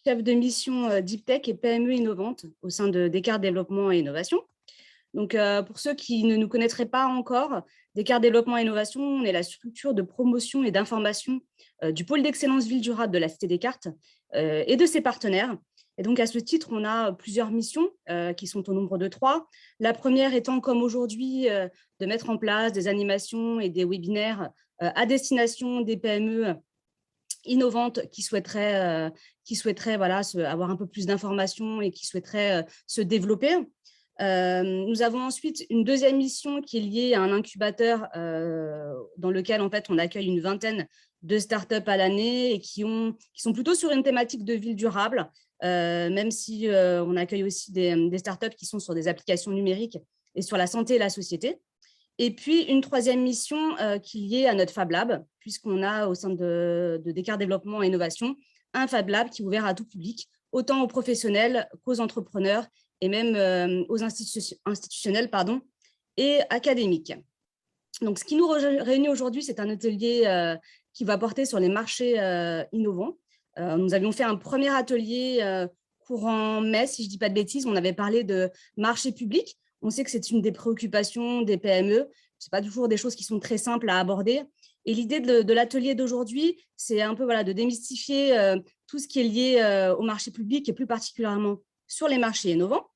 chef de mission Deep Tech et PME innovante au sein de Descartes Développement et Innovation. Donc, pour ceux qui ne nous connaîtraient pas encore, Descartes Développement et Innovation, on est la structure de promotion et d'information du pôle d'excellence ville durable de la Cité Descartes et de ses partenaires. Et donc, à ce titre, on a plusieurs missions qui sont au nombre de 3. La première étant, comme aujourd'hui, de mettre en place des animations et des webinaires à destination des PME innovantes qui souhaiteraient voilà, avoir un peu plus d'informations et qui souhaiteraient se développer. Nous avons ensuite une deuxième mission qui est liée à un incubateur dans lequel en fait, on accueille une vingtaine de startups à l'année et qui sont plutôt sur une thématique de ville durable, même si on accueille aussi des startups qui sont sur des applications numériques et sur la santé et la société. Et puis, une troisième mission qui est liée à notre Fab Lab, puisqu'on a au sein de Descartes Développement et Innovation un Fab Lab qui est ouvert à tout public, autant aux professionnels qu'aux entrepreneurs et même aux institutionnels et académiques. Donc, ce qui nous réunit aujourd'hui, c'est un atelier qui va porter sur les marchés innovants. Nous avions fait un premier atelier courant mai, si je ne dis pas de bêtises, on avait parlé de marché public. On sait que c'est une des préoccupations des PME. Ce n'est pas toujours des choses qui sont très simples à aborder. Et l'idée de l'atelier d'aujourd'hui, c'est un peu voilà, de démystifier tout ce qui est lié au marché public et plus particulièrement sur les marchés innovants.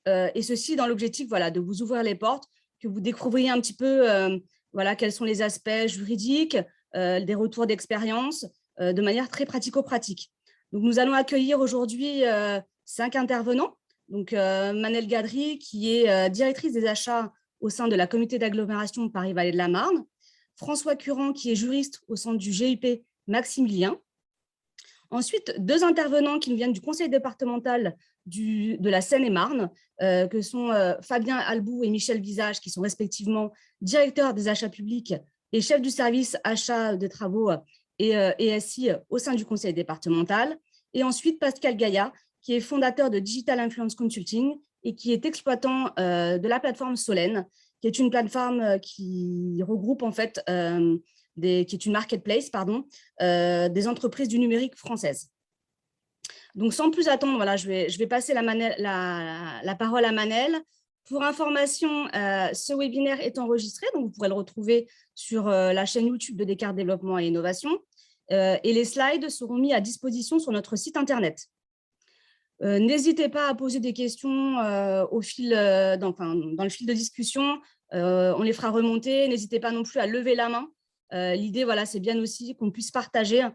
Et ceci dans l'objectif voilà, de vous ouvrir les portes, que vous découvriez un petit peu voilà, quels sont les aspects juridiques, des retours d'expérience, de manière très pratico-pratique. Donc, nous allons accueillir aujourd'hui 5 intervenants. Donc, Manel Gadri, qui est directrice des achats au sein de la communauté d'agglomération Paris-Vallée de la Marne. François Curand, qui est juriste au sein du GIP Maximilien. Ensuite, 2 intervenants qui nous viennent du conseil départemental de la Seine-et-Marne, que sont Fabien Albou et Michel Visage, qui sont respectivement directeurs des achats publics et chefs du service achats des travaux et SI au sein du conseil départemental. Et ensuite, Pascal Gaillat, qui est fondateur de Digital Influence Consulting et qui est exploitant de la plateforme Solène, qui est une plateforme qui regroupe en fait qui est une marketplace, des entreprises du numérique françaises. Donc, sans plus attendre, voilà, je vais passer la parole à Manel. Pour information, ce webinaire est enregistré, donc vous pourrez le retrouver sur la chaîne YouTube de Descartes Développement et Innovation. Et les slides seront mis à disposition sur notre site Internet. N'hésitez pas à poser des questions dans le fil de discussion. On les fera remonter. N'hésitez pas non plus à lever la main. L'idée, voilà, c'est bien aussi qu'on puisse partager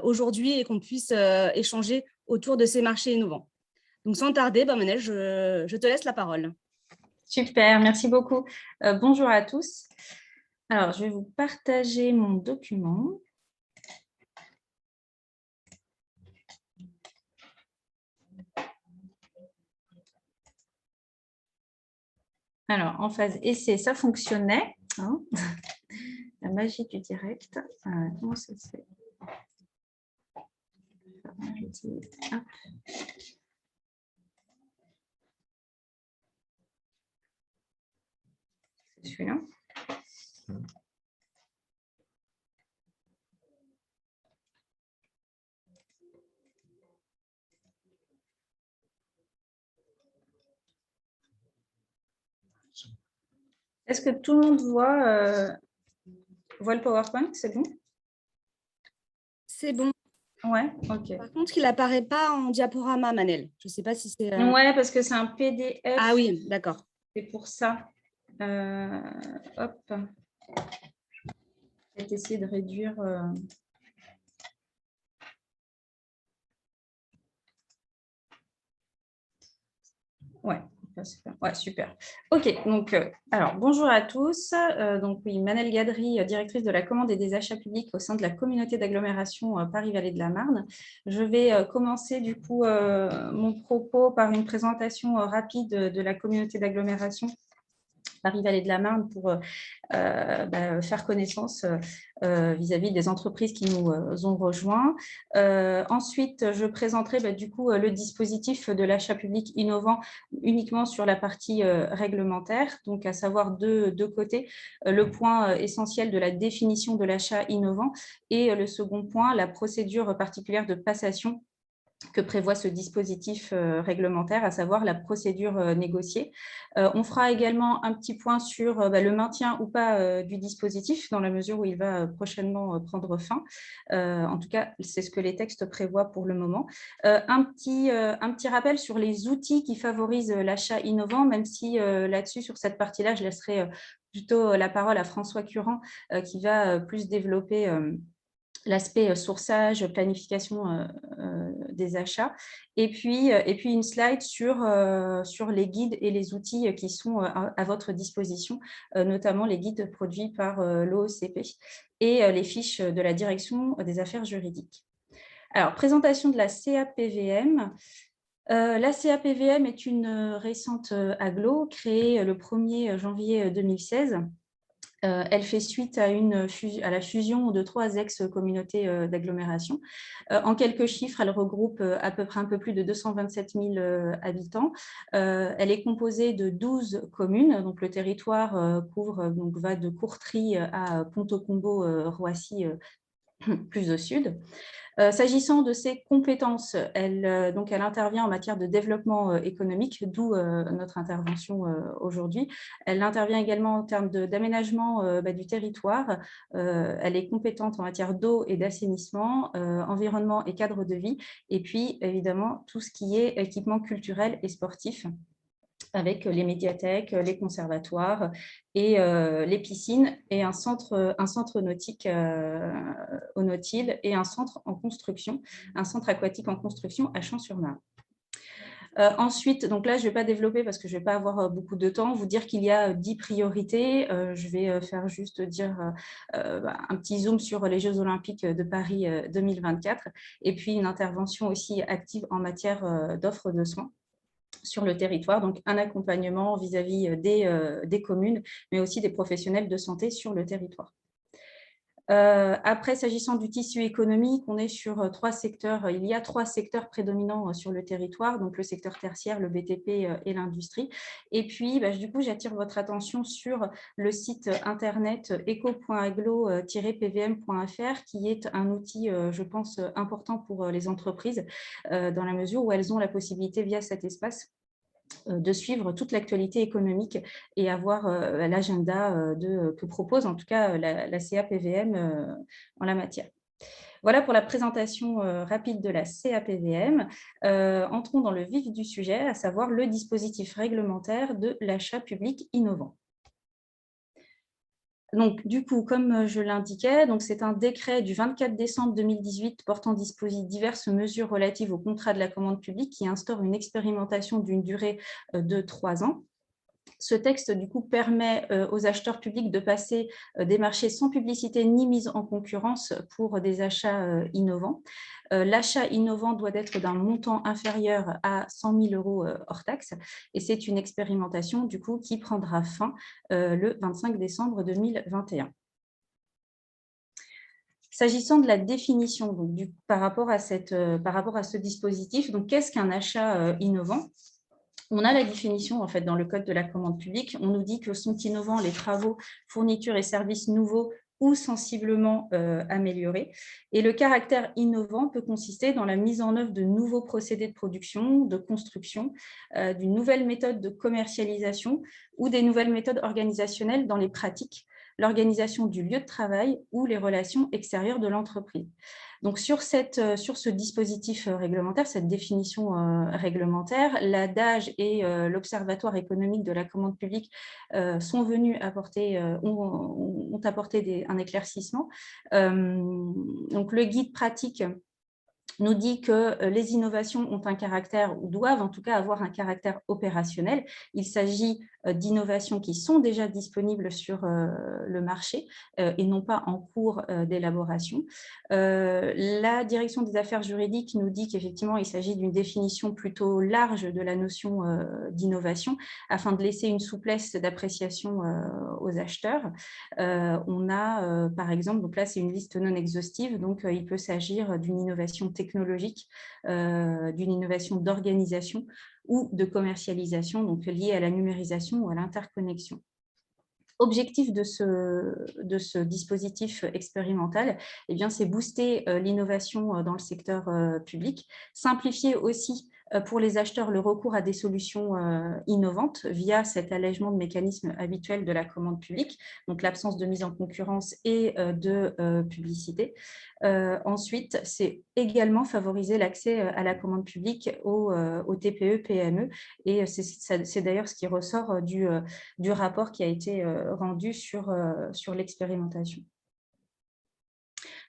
aujourd'hui et qu'on puisse échanger autour de ces marchés innovants. Donc, sans tarder, Manel, je te laisse la parole. Super, merci beaucoup. Bonjour à tous. Alors, je vais vous partager mon document. Alors, en phase essai, ça fonctionnait. Hein, la magie du direct. Comment ça se fait? Hop. C'est celui-là. Est-ce que tout le monde voit le PowerPoint? C'est bon? C'est bon. Ouais, ok. Par contre, il n'apparaît pas en diaporama, Manel. Je ne sais pas si c'est… Ouais, parce que c'est un PDF. Ah oui, d'accord. C'est pour ça. Hop. Je vais essayer de réduire… Ouais, super. Ok, donc, alors, bonjour à tous. Donc, oui, Manel Gadri, directrice de la commande et des achats publics au sein de la communauté d'agglomération Paris-Vallée de la Marne. Je vais commencer, du coup, mon propos par une présentation rapide de la communauté d'agglomération Paris-Vallée de la Marne pour faire connaissance vis-à-vis des entreprises qui nous ont rejoints. Ensuite, je présenterai du coup le dispositif de l'achat public innovant uniquement sur la partie réglementaire, donc à savoir deux côtés, le point essentiel de la définition de l'achat innovant et le second point, la procédure particulière de passation que prévoit ce dispositif réglementaire, à savoir la procédure négociée. On fera également un petit point sur le maintien ou pas du dispositif, dans la mesure où il va prochainement prendre fin. En tout cas, c'est ce que les textes prévoient pour le moment. Un petit rappel sur les outils qui favorisent l'achat innovant, même si là-dessus, sur cette partie-là, je laisserai plutôt la parole à François Curran, qui va plus développer l'aspect sourçage, planification des achats, et puis une slide sur les guides et les outils qui sont à votre disposition, notamment les guides produits par l'OECP et les fiches de la direction des affaires juridiques. Alors, présentation de la CAPVM. La CAPVM est une récente agglo créée le 1er janvier 2016. Elle fait suite à la fusion de 3 ex-communautés d'agglomération. En quelques chiffres, elle regroupe à peu près un peu plus de 227 000 habitants. Elle est composée de 12 communes. Donc, le territoire va de Courtry à Pont-au-Combo, Roissy, plus au sud. S'agissant de ses compétences, elle intervient en matière de développement économique, d'où notre intervention aujourd'hui. Elle intervient également en termes d'aménagement du territoire. Elle est compétente en matière d'eau et d'assainissement, environnement et cadre de vie, et puis évidemment tout ce qui est équipement culturel et sportif, avec les médiathèques, les conservatoires et les piscines, et un centre nautique au Nautile et un centre aquatique en construction à Champs-sur-Marne. Ensuite, donc là, je ne vais pas développer parce que je ne vais pas avoir beaucoup de temps, vous dire qu'il y a 10 priorités. Je vais faire juste dire un petit zoom sur les Jeux Olympiques de Paris 2024, et puis une intervention aussi active en matière d'offres de soins sur le territoire, donc un accompagnement vis-à-vis des communes, mais aussi des professionnels de santé sur le territoire. Après, s'agissant du tissu économique, on est sur 3 secteurs. Il y a 3 secteurs prédominants sur le territoire, donc le secteur tertiaire, le BTP et l'industrie. Et puis, du coup, j'attire votre attention sur le site internet eco.aglo-pvm.fr, qui est un outil, je pense, important pour les entreprises, dans la mesure où elles ont la possibilité, via cet espace, de suivre toute l'actualité économique et avoir l'agenda que propose en tout cas la CAPVM en la matière. Voilà pour la présentation rapide de la CAPVM. Entrons dans le vif du sujet, à savoir le dispositif réglementaire de l'achat public innovant. Donc, du coup, comme je l'indiquais, c'est un décret du 24 décembre 2018 portant diverses mesures relatives au contrat de la commande publique qui instaure une expérimentation d'une durée de 3 ans. Ce texte, du coup, permet aux acheteurs publics de passer des marchés sans publicité ni mise en concurrence pour des achats innovants. L'achat innovant doit être d'un montant inférieur à 100 000 € hors taxe, et c'est une expérimentation, du coup, qui prendra fin le 25 décembre 2021. S'agissant de la définition, par rapport à ce dispositif, qu'est-ce qu'un achat innovant ? On a la définition en fait dans le Code de la commande publique. On nous dit que sont innovants les travaux, fournitures et services nouveaux ou sensiblement améliorés. Et le caractère innovant peut consister dans la mise en œuvre de nouveaux procédés de production, de construction, d'une nouvelle méthode de commercialisation ou des nouvelles méthodes organisationnelles dans les pratiques, l'organisation du lieu de travail ou les relations extérieures de l'entreprise. Donc, sur ce dispositif réglementaire, cette définition réglementaire, l'ADAGE et l'Observatoire économique de la commande publique sont venus ont apporté un éclaircissement. Donc, le guide pratique nous dit que les innovations ont un caractère, ou doivent en tout cas avoir un caractère opérationnel. Il s'agit d'innovations qui sont déjà disponibles sur le marché et non pas en cours d'élaboration. La direction des affaires juridiques nous dit qu'effectivement, il s'agit d'une définition plutôt large de la notion d'innovation afin de laisser une souplesse d'appréciation aux acheteurs. On a, par exemple, donc là, c'est une liste non exhaustive, donc il peut s'agir d'une innovation technologique, d'une innovation d'organisation ou de commercialisation, donc liée à la numérisation ou à l'interconnexion. Objectif de ce dispositif expérimental, eh bien, c'est booster l'innovation dans le secteur public, simplifier aussi pour les acheteurs le recours à des solutions innovantes via cet allègement de mécanismes habituels de la commande publique, donc l'absence de mise en concurrence et de publicité. Ensuite, c'est également favoriser l'accès à la commande publique aux TPE, PME, et c'est d'ailleurs ce qui ressort du rapport qui a été rendu sur l'expérimentation.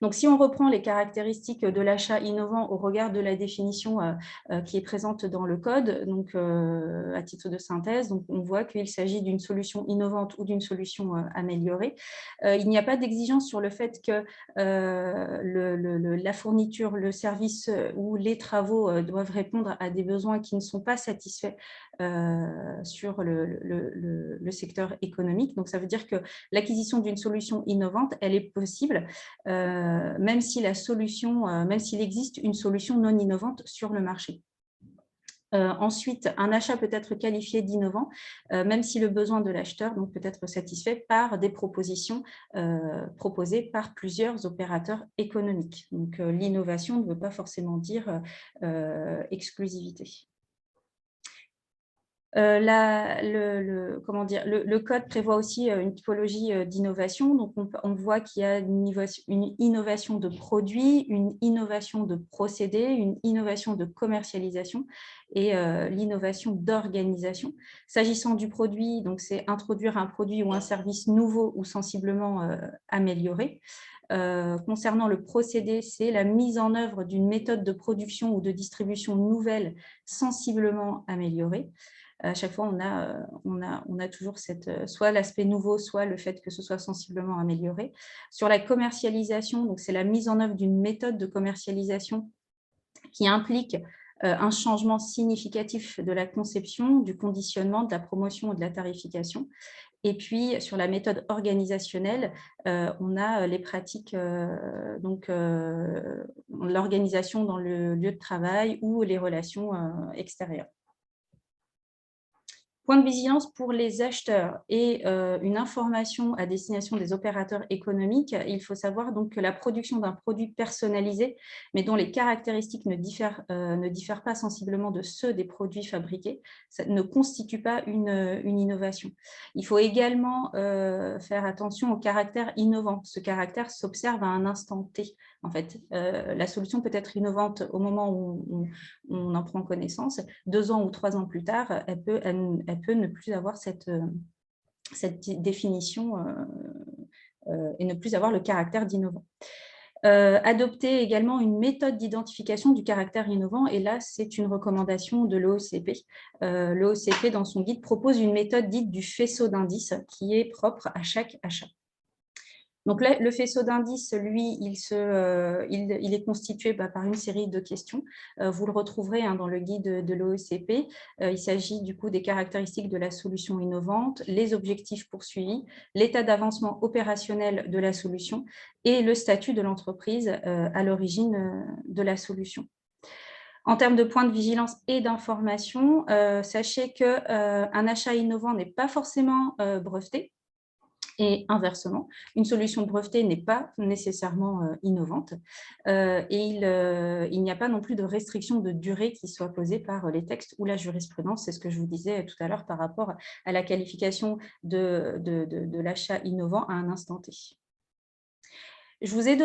Donc, si on reprend les caractéristiques de l'achat innovant au regard de la définition qui est présente dans le code, donc à titre de synthèse, donc on voit qu'il s'agit d'une solution innovante ou d'une solution améliorée. Il n'y a pas d'exigence sur le fait que la fourniture, le service ou les travaux doivent répondre à des besoins qui ne sont pas satisfaits sur le secteur économique. Donc, ça veut dire que l'acquisition d'une solution innovante, elle est possible, même si même s'il existe une solution non innovante sur le marché. Ensuite, un achat peut être qualifié d'innovant, même si le besoin de l'acheteur peut être satisfait par des propositions proposées par plusieurs opérateurs économiques. Donc, l'innovation ne veut pas forcément dire exclusivité. Le code prévoit aussi une typologie d'innovation. Donc, on voit qu'il y a une innovation de produit, une innovation de procédé, une innovation de commercialisation et l'innovation d'organisation. S'agissant du produit, c'est introduire un produit ou un service nouveau ou sensiblement amélioré. Concernant le procédé, c'est la mise en œuvre d'une méthode de production ou de distribution nouvelle sensiblement améliorée. À chaque fois, on a toujours soit l'aspect nouveau, soit le fait que ce soit sensiblement amélioré. Sur la commercialisation, c'est la mise en œuvre d'une méthode de commercialisation qui implique un changement significatif de la conception, du conditionnement, de la promotion et de la tarification. Et puis, sur la méthode organisationnelle, on a les pratiques, l'organisation dans le lieu de travail ou les relations extérieures. Point de vigilance pour les acheteurs et une information à destination des opérateurs économiques. Il faut savoir donc que la production d'un produit personnalisé, mais dont les caractéristiques ne diffèrent pas sensiblement de ceux des produits fabriqués, ça ne constitue pas une innovation. Il faut également faire attention au caractère innovant. Ce caractère s'observe à un instant T. En fait, la solution peut être innovante au moment où on en prend connaissance. 2 ans ou 3 ans plus tard, elle peut ne plus avoir cette définition et ne plus avoir le caractère d'innovant. Adopter également une méthode d'identification du caractère innovant, et là, c'est une recommandation de l'OECP. L'OECP, dans son guide, propose une méthode dite du faisceau d'indices qui est propre à chaque achat. Donc, là, le faisceau d'indices, lui, il est constitué par une série de questions. Vous le retrouverez dans le guide de l'OECP. Il s'agit du coup des caractéristiques de la solution innovante, les objectifs poursuivis, l'état d'avancement opérationnel de la solution et le statut de l'entreprise à l'origine de la solution. En termes de points de vigilance et d'information, sachez qu'un achat innovant n'est pas forcément breveté. Et inversement, une solution brevetée n'est pas nécessairement innovante et il n'y a pas non plus de restriction de durée qui soit posée par les textes ou la jurisprudence. C'est ce que je vous disais tout à l'heure par rapport à la qualification de l'achat innovant à un instant T. Je vous ai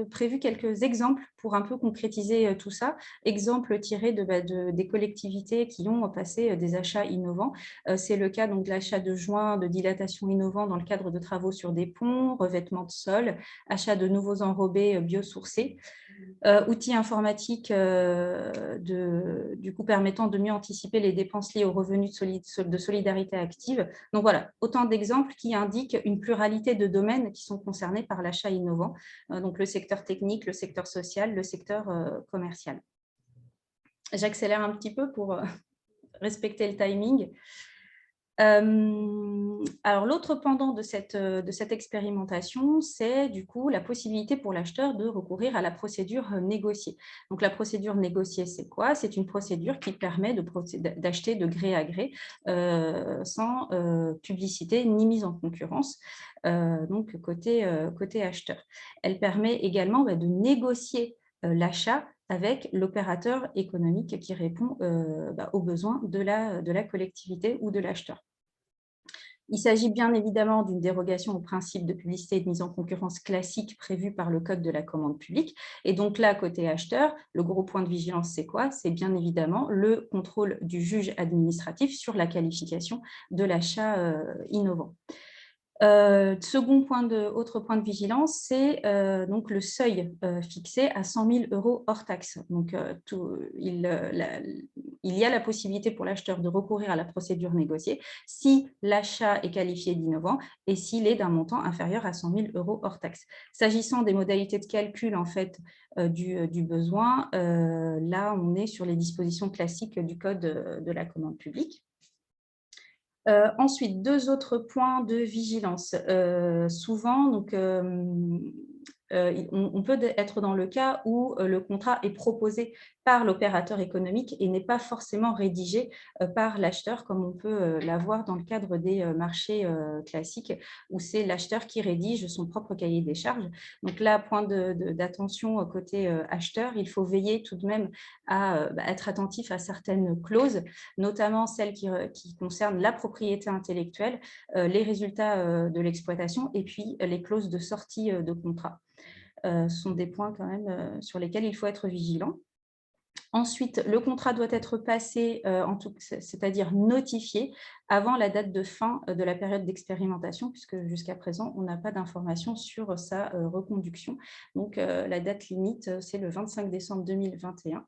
prévu quelques exemples pour un peu concrétiser tout ça. Exemples tirés des collectivités qui ont passé des achats innovants. C'est le cas de l'achat de joints de dilatation innovants dans le cadre de travaux sur des ponts, revêtement de sol, achat de nouveaux enrobés biosourcés. Outils informatiques du coup permettant de mieux anticiper les dépenses liées aux revenus de solidarité active. Donc voilà, autant d'exemples qui indiquent une pluralité de domaines qui sont concernés par l'achat innovant, donc le secteur technique, le secteur social, le secteur commercial. J'accélère un petit peu pour respecter le timing. Alors, l'autre pendant de cette expérimentation, c'est du coup la possibilité pour l'acheteur de recourir à la procédure négociée. Donc, la procédure négociée, c'est quoi? C'est une procédure qui permet d'acheter de gré à gré sans publicité ni mise en concurrence, donc côté acheteur. Elle permet également de négocier l'achat avec l'opérateur économique qui répond aux besoins de la collectivité ou de l'acheteur. Il s'agit bien évidemment d'une dérogation au principe de publicité et de mise en concurrence classique prévu par le Code de la commande publique. Et donc là, côté acheteur, le gros point de vigilance, c'est quoi? C'est bien évidemment le contrôle du juge administratif sur la qualification de l'achat innovant. Autre point de vigilance, c'est donc le seuil fixé à 100 000 € hors taxe. Donc, il y a la possibilité pour l'acheteur de recourir à la procédure négociée si l'achat est qualifié d'innovant et s'il est d'un montant inférieur à 100 000 € hors taxe. S'agissant des modalités de calcul en fait, du besoin, là, on est sur les dispositions classiques du Code de la commande publique. Ensuite, deux autres points de vigilance. Souvent, donc, on peut être dans le cas où le contrat est proposé par l'opérateur économique et n'est pas forcément rédigé par l'acheteur, comme on peut l'avoir dans le cadre des marchés classiques, où c'est l'acheteur qui rédige son propre cahier des charges. Donc là, point d'attention côté acheteur, il faut veiller tout de même à être attentif à certaines clauses, notamment celles qui concernent la propriété intellectuelle, les résultats de l'exploitation et puis les clauses de sortie de contrat. Ce sont des points quand même sur lesquels il faut être vigilant. Ensuite, le contrat doit être passé, c'est-à-dire notifié, avant la date de fin de la période d'expérimentation, puisque jusqu'à présent, on n'a pas d'informations sur sa reconduction. Donc, la date limite, c'est le 25 décembre 2021,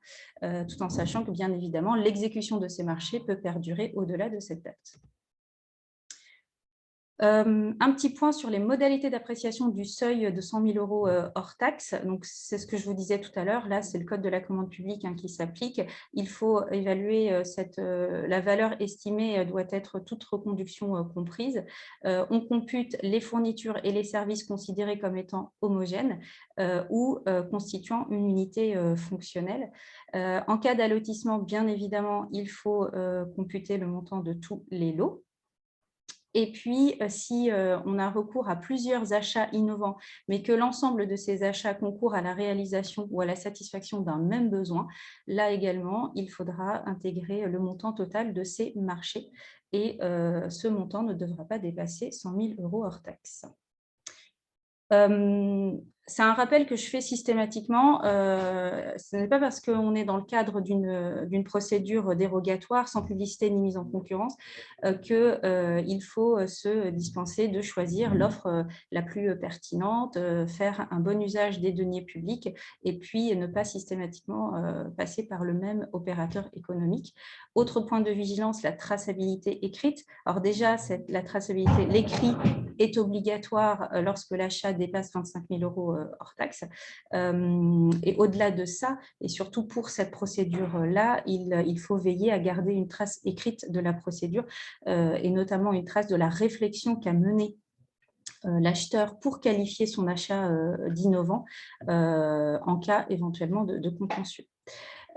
tout en sachant que, bien évidemment, l'exécution de ces marchés peut perdurer au-delà de cette date. Un petit point sur les modalités d'appréciation du seuil de 100 000 € hors taxe. Donc, c'est ce que je vous disais tout à l'heure. Là, c'est le Code de la commande publique qui s'applique. Il faut évaluer la valeur estimée doit être toute reconduction comprise. On compute les fournitures et les services considérés comme étant homogènes ou constituant une unité fonctionnelle. En cas d'allotissement, bien évidemment, il faut computer le montant de tous les lots. Et puis, si on a recours à plusieurs achats innovants, mais que l'ensemble de ces achats concourent à la réalisation ou à la satisfaction d'un même besoin, là également, il faudra intégrer le montant total de ces marchés. Et ce montant ne devra pas dépasser 100 000 € hors taxe. C'est un rappel que je fais systématiquement. Ce n'est pas parce qu'on est dans le cadre d'une procédure dérogatoire sans publicité ni mise en concurrence qu'il faut se dispenser de choisir l'offre la plus pertinente, faire un bon usage des deniers publics et puis ne pas systématiquement passer par le même opérateur économique. Autre point de vigilance, la traçabilité écrite. Alors déjà, la traçabilité, l'écrit est obligatoire lorsque l'achat dépasse 25 000 € hors taxe. Et au-delà de ça, et surtout pour cette procédure-là, il faut veiller à garder une trace écrite de la procédure et notamment une trace de la réflexion qu'a menée l'acheteur pour qualifier son achat d'innovant en cas éventuellement de contentieux.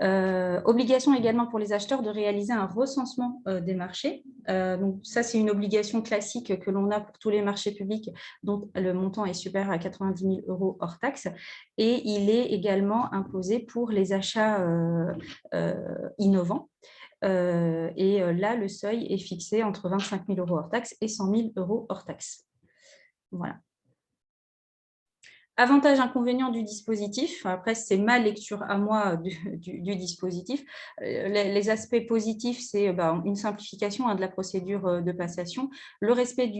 Obligation également pour les acheteurs de réaliser un recensement des marchés. Donc ça, c'est une obligation classique que l'on a pour tous les marchés publics dont le montant est supérieur à 90 000 € hors taxe. Et il est également imposé pour les achats innovants. Et là, le seuil est fixé entre 25 000 € hors taxe et 100 000 € hors taxe. Voilà. Avantages, inconvénients du dispositif. Après, c'est ma lecture à moi du dispositif. Les aspects positifs, c'est une simplification de la procédure de passation. Le respect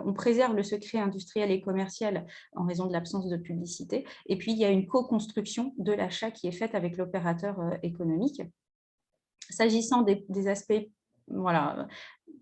on préserve le secret industriel et commercial en raison de l'absence de publicité. Et puis, il y a une co-construction de l'achat qui est faite avec l'opérateur économique. S'agissant des aspects voilà,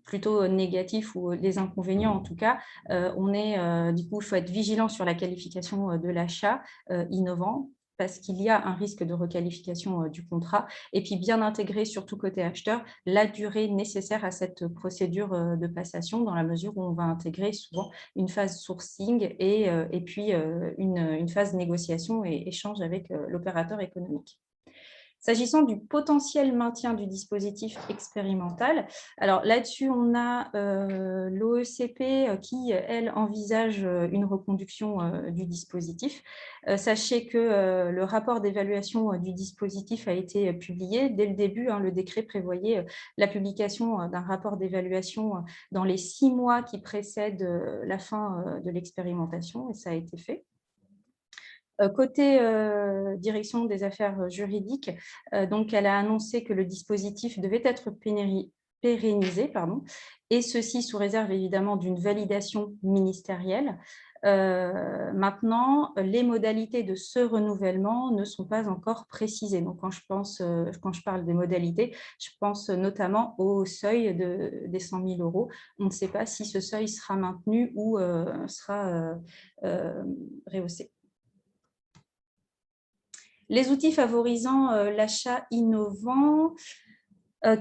plutôt négatifs ou des inconvénients en tout cas, du coup, il faut être vigilant sur la qualification de l'achat innovant parce qu'il y a un risque de requalification du contrat et puis bien intégrer, surtout côté acheteur, la durée nécessaire à cette procédure de passation dans la mesure où on va intégrer souvent une phase sourcing et puis une phase négociation et échange avec l'opérateur économique. S'agissant du potentiel maintien du dispositif expérimental, alors là-dessus, on a l'OECP qui, elle, envisage une reconduction du dispositif. Sachez que le rapport d'évaluation du dispositif a été publié. Dès le début, le décret prévoyait la publication d'un rapport d'évaluation dans les 6 mois qui précèdent la fin de l'expérimentation, et ça a été fait. Côté direction des affaires juridiques, donc elle a annoncé que le dispositif devait être pérennisé, et ceci sous réserve évidemment d'une validation ministérielle. Maintenant, les modalités de ce renouvellement ne sont pas encore précisées. Donc, quand je parle des modalités, je pense notamment au seuil des 100 000 €. On ne sait pas si ce seuil sera maintenu ou sera rehaussé. Les outils favorisant l'achat innovant,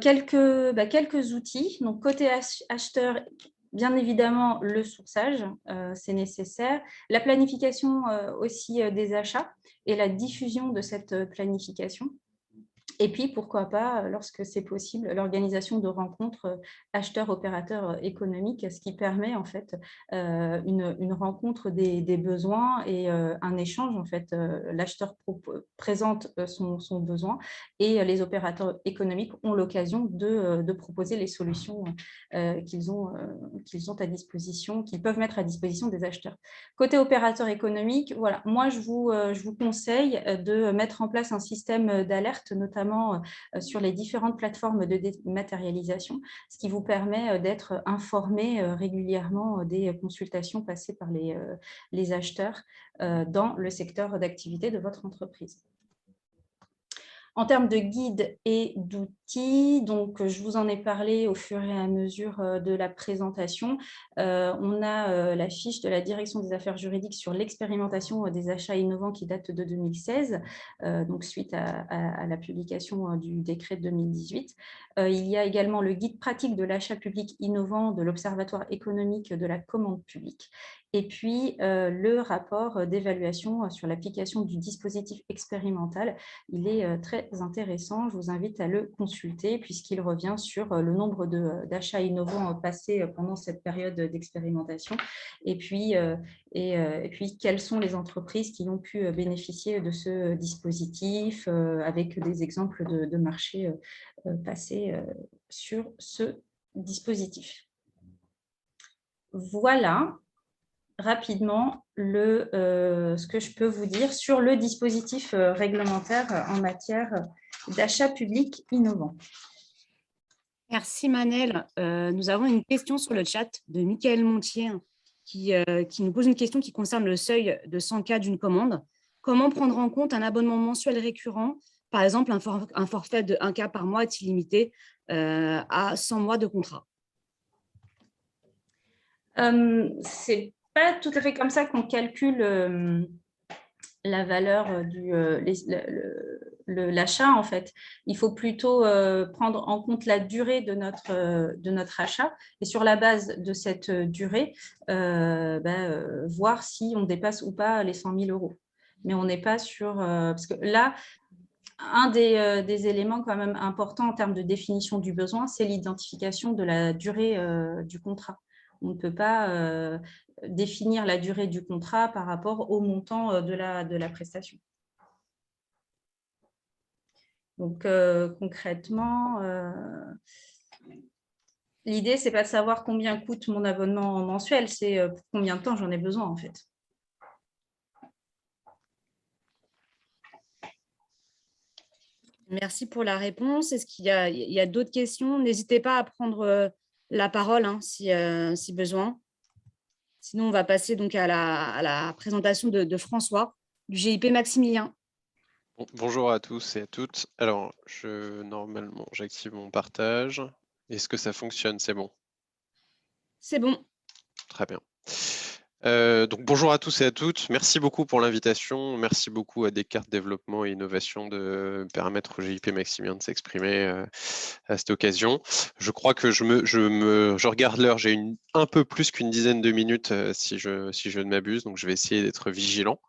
quelques outils. Donc, côté acheteur, bien évidemment, le sourçage, c'est nécessaire. La planification aussi des achats et la diffusion de cette planification. Et puis, pourquoi pas, lorsque c'est possible, l'organisation de rencontres acheteurs-opérateurs économiques, ce qui permet en fait une rencontre des besoins et un échange. En fait, l'acheteur présente son besoin et les opérateurs économiques ont l'occasion de proposer les solutions qu'ils ont à disposition, qu'ils peuvent mettre à disposition des acheteurs. Côté opérateur économique, voilà, moi je vous conseille de mettre en place un système d'alerte, notamment sur les différentes plateformes de dématérialisation, ce qui vous permet d'être informé régulièrement des consultations passées par les acheteurs dans le secteur d'activité de votre entreprise. En termes de guides et d'outils, donc je vous en ai parlé au fur et à mesure de la présentation. On a la fiche de la Direction des affaires juridiques sur l'expérimentation des achats innovants qui date de 2016, donc suite à la publication du décret de 2018. Il y a également le guide pratique de l'achat public innovant de l'Observatoire économique de la commande publique. Et puis, le rapport d'évaluation sur l'application du dispositif expérimental. Il est très intéressant, je vous invite à le consulter puisqu'il revient sur le nombre d'achats innovants passés pendant cette période d'expérimentation et puis quelles sont les entreprises qui ont pu bénéficier de ce dispositif avec des exemples de marchés passés sur ce dispositif. Voilà rapidement ce que je peux vous dire sur le dispositif réglementaire en matière d'achat public innovant. Merci Manel. Nous avons une question sur le chat de Michael Montier qui nous pose une question qui concerne le seuil de 100 K d'une commande. Comment prendre en compte un abonnement mensuel récurrent, par exemple un forfait de 1 K par mois est illimité à 100 mois de contrat? C'est pas tout à fait comme ça qu'on calcule la valeur l'achat en fait. Il faut plutôt prendre en compte la durée de notre achat et sur la base de cette durée, voir si on dépasse ou pas les 100 000 €. Mais on n'est pas sur… parce que là, un des éléments quand même importants en termes de définition du besoin, c'est l'identification de la durée du contrat. On ne peut pas définir la durée du contrat par rapport au montant de la prestation. Donc, concrètement, l'idée, ce n'est pas de savoir combien coûte mon abonnement mensuel, c'est pour combien de temps j'en ai besoin, en fait. Merci pour la réponse. Est-ce qu'il y a d'autres questions? N'hésitez pas à prendre la parole hein, si besoin. Sinon, on va passer donc à la présentation de François, du GIP Maximilien. Bonjour à tous et à toutes. Alors, normalement, j'active mon partage. Est-ce que ça fonctionne? C'est bon. C'est bon. Très bien. Donc bonjour à tous et à toutes. Merci beaucoup pour l'invitation. Merci beaucoup à Descartes Développement et Innovation de permettre au GIP Maximien de s'exprimer à cette occasion. Je crois que je regarde l'heure. J'ai un peu plus qu'une dizaine de minutes si je ne m'abuse. Donc je vais essayer d'être vigilant.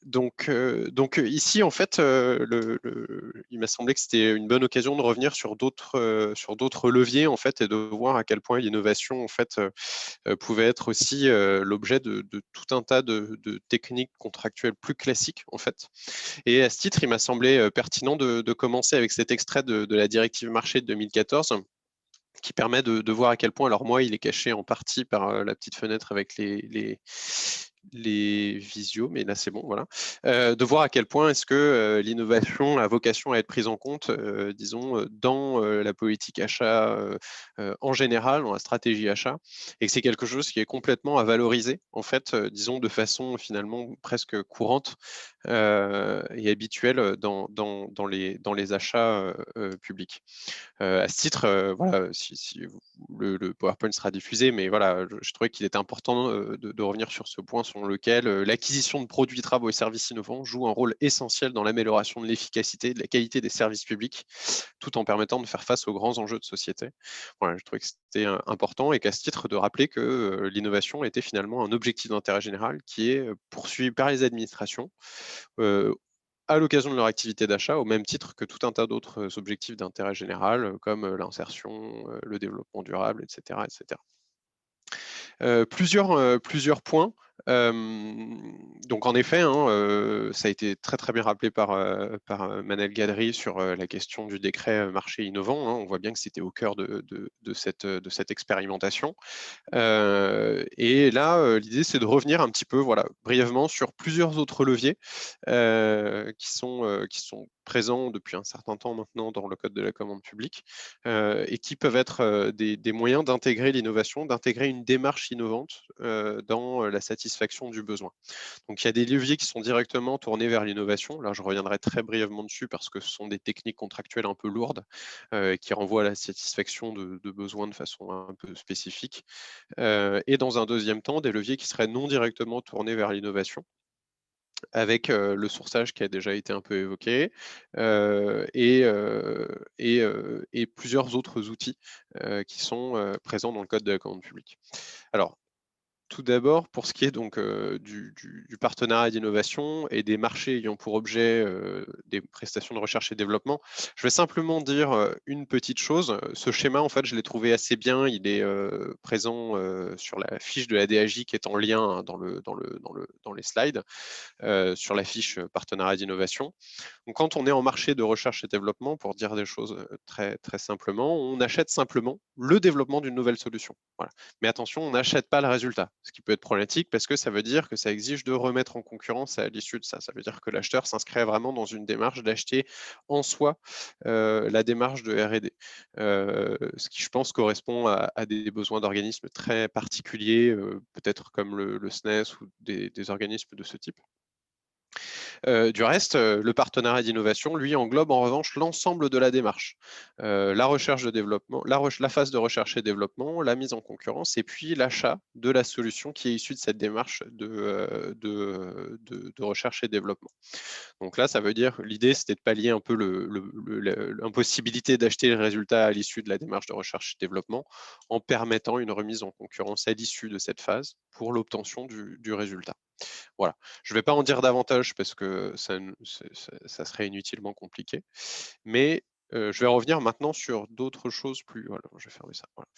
Donc ici, en fait, il m'a semblé que c'était une bonne occasion de revenir sur d'autres leviers en fait et de voir à quel point l'innovation en fait pouvait être aussi l'objet de tout un tas de techniques contractuelles plus classiques en fait. Et à ce titre, il m'a semblé pertinent de commencer avec cet extrait de la directive marché de 2014 qui permet de voir à quel point, alors moi, il est caché en partie par la petite fenêtre avec les visios, mais là c'est bon, voilà, de voir à quel point est-ce que l'innovation a vocation à être prise en compte, disons, dans la politique achat en général, dans la stratégie achat, et que c'est quelque chose qui est complètement à valoriser, en fait, disons, de façon finalement presque courante et habituelle dans les achats publics. À ce titre, voilà, si le PowerPoint sera diffusé, mais voilà, je trouvais qu'il était important de revenir sur ce point selon lequel l'acquisition de produits, travaux et services innovants joue un rôle essentiel dans l'amélioration de l'efficacité et de la qualité des services publics, tout en permettant de faire face aux grands enjeux de société. Voilà, je trouvais que c'était important et qu'à ce titre, de rappeler que l'innovation était finalement un objectif d'intérêt général qui est poursuivi par les administrations euh, à l'occasion de leur activité d'achat, au même titre que tout un tas d'autres objectifs d'intérêt général, comme l'insertion, le développement durable, etc. etc. Plusieurs points. Donc en effet, hein, ça a été très très bien rappelé par Manel Gadri sur la question du décret marché innovant. Hein. On voit bien que c'était au cœur de cette expérimentation. Et là, l'idée, c'est de revenir un petit peu, voilà, brièvement sur plusieurs autres leviers qui sont présents depuis un certain temps maintenant dans le Code de la commande publique et qui peuvent être des moyens d'intégrer l'innovation, d'intégrer une démarche innovante dans la satisfaction du besoin. Donc, il y a des leviers qui sont directement tournés vers l'innovation. Là, je reviendrai très brièvement dessus parce que ce sont des techniques contractuelles un peu lourdes qui renvoient à la satisfaction de besoins de façon un peu spécifique. Et dans un deuxième temps, des leviers qui seraient non directement tournés vers l'innovation, avec le sourçage qui a déjà été un peu évoqué, et plusieurs autres outils qui sont présents dans le code de la commande publique. Alors, tout d'abord, pour ce qui est donc du partenariat d'innovation et des marchés ayant pour objet des prestations de recherche et développement, je vais simplement dire une petite chose. Ce schéma, en fait, je l'ai trouvé assez bien. Il est présent sur la fiche de la DAJ qui est en lien hein, dans les slides, sur la fiche partenariat d'innovation. Donc, quand on est en marché de recherche et développement, pour dire des choses très, très simplement, on achète simplement le développement d'une nouvelle solution. Voilà. Mais attention, on n'achète pas le résultat, ce qui peut être problématique parce que ça veut dire que ça exige de remettre en concurrence à l'issue de ça. Ça veut dire que l'acheteur s'inscrit vraiment dans une démarche d'acheter en soi la démarche de R&D, ce qui, je pense, correspond à des besoins d'organismes très particuliers, peut-être comme le SNES ou des organismes de ce type. Du reste, le partenariat d'innovation, lui, englobe en revanche l'ensemble de la démarche. La recherche de développement, la phase de recherche et développement, la mise en concurrence, et puis l'achat de la solution qui est issue de cette démarche de recherche et développement. Donc là, ça veut dire, l'idée, c'était de pallier un peu l'impossibilité d'acheter le résultat à l'issue de la démarche de recherche et développement en permettant une remise en concurrence à l'issue de cette phase pour l'obtention du résultat. Voilà. Je ne vais pas en dire davantage parce que ça serait inutilement compliqué, mais je vais revenir maintenant sur d'autres choses plus. Voilà, je vais fermer ça. Voilà.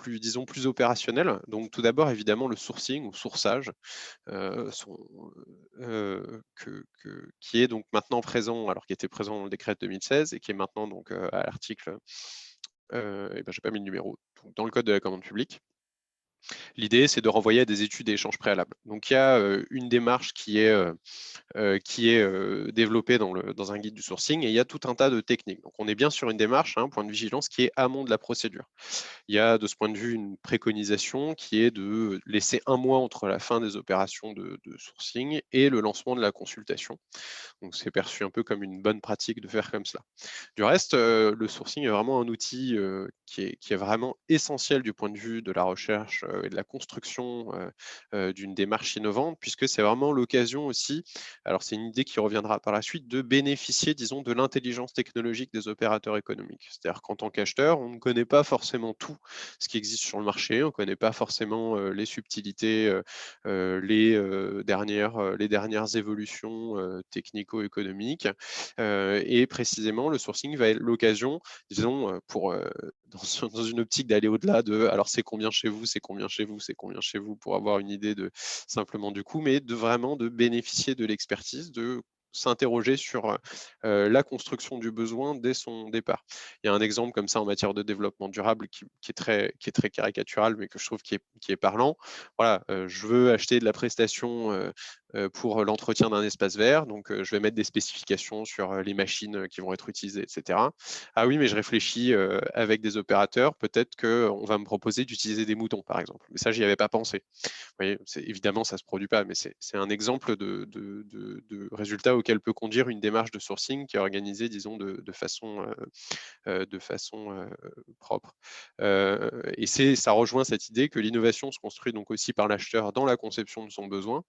Disons, plus opérationnelles. Donc, tout d'abord, évidemment, le sourcing ou sourçage, qui est donc maintenant présent, alors qui était présent dans le décret de 2016 et qui est maintenant donc à l'article, et ben, j'ai pas mis le numéro, donc, dans le code de la commande publique. L'idée, c'est de renvoyer à des études et échanges préalables. Donc, il y a une démarche qui est développée dans un guide du sourcing et il y a tout un tas de techniques. Donc, on est bien sur une démarche, point de vigilance, qui est amont de la procédure. Il y a de ce point de vue une préconisation qui est de laisser 1 mois entre la fin des opérations de sourcing et le lancement de la consultation. Donc, c'est perçu un peu comme une bonne pratique de faire comme cela. Du reste, le sourcing est vraiment un outil qui est vraiment essentiel du point de vue de la recherche et de la construction d'une démarche innovante, puisque c'est vraiment l'occasion aussi, alors c'est une idée qui reviendra par la suite, de bénéficier, disons, de l'intelligence technologique des opérateurs économiques. C'est-à-dire qu'en tant qu'acheteur, on ne connaît pas forcément tout ce qui existe sur le marché, on ne connaît pas forcément les subtilités, les dernières évolutions technico-économiques. Et précisément, le sourcing va être l'occasion, disons, dans une optique d'aller au-delà de alors c'est combien chez vous, c'est combien chez vous, c'est combien chez vous, pour avoir une idée de simplement du coût, mais de vraiment de bénéficier de l'expertise, de s'interroger sur la construction du besoin dès son départ. Il y a un exemple comme ça en matière de développement durable qui est très caricatural, mais que je trouve qui est parlant. Voilà, je veux acheter de la prestation pour l'entretien d'un espace vert, donc je vais mettre des spécifications sur les machines qui vont être utilisées, etc. Ah oui, mais je réfléchis avec des opérateurs, peut-être qu'on va me proposer d'utiliser des moutons, par exemple. Mais ça, j'y avais pas pensé. Voyez, évidemment, ça ne se produit pas, mais c'est un exemple de résultat auquel peut conduire une démarche de sourcing qui est organisée, disons, de façon propre. Et ça rejoint cette idée que l'innovation se construit donc aussi par l'acheteur dans la conception de son besoin,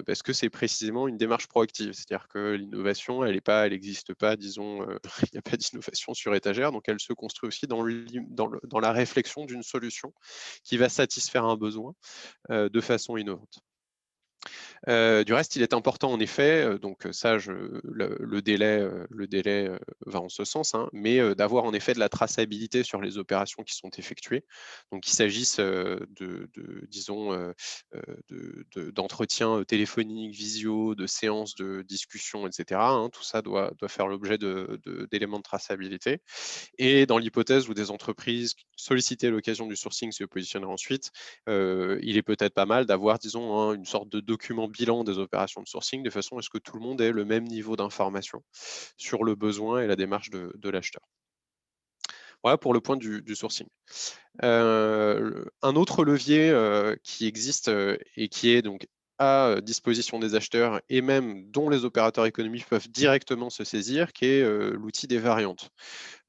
parce que c'est précisément une démarche proactive. C'est-à-dire que l'innovation, elle n'existe pas, disons, il n'y a pas d'innovation sur étagère, donc elle se construit aussi dans la réflexion d'une solution qui va satisfaire un besoin de façon innovante. Du reste, il est important en effet, donc ça, le délai va en ce sens, mais d'avoir en effet de la traçabilité sur les opérations qui sont effectuées. Donc qu'il s'agisse disons, d'entretien téléphonique, visio, de séances de discussion, etc. Tout ça doit faire l'objet d'éléments de traçabilité. Et dans l'hypothèse où des entreprises sollicitées à l'occasion du sourcing se positionneraient ensuite, il est peut-être pas mal d'avoir, disons, une sorte de document bilan des opérations de sourcing, de façon à ce que tout le monde ait le même niveau d'information sur le besoin et la démarche de l'acheteur. Voilà pour le point du sourcing. Un autre levier qui existe et qui est donc à disposition des acheteurs et même dont les opérateurs économiques peuvent directement se saisir, qui est l'outil des variantes.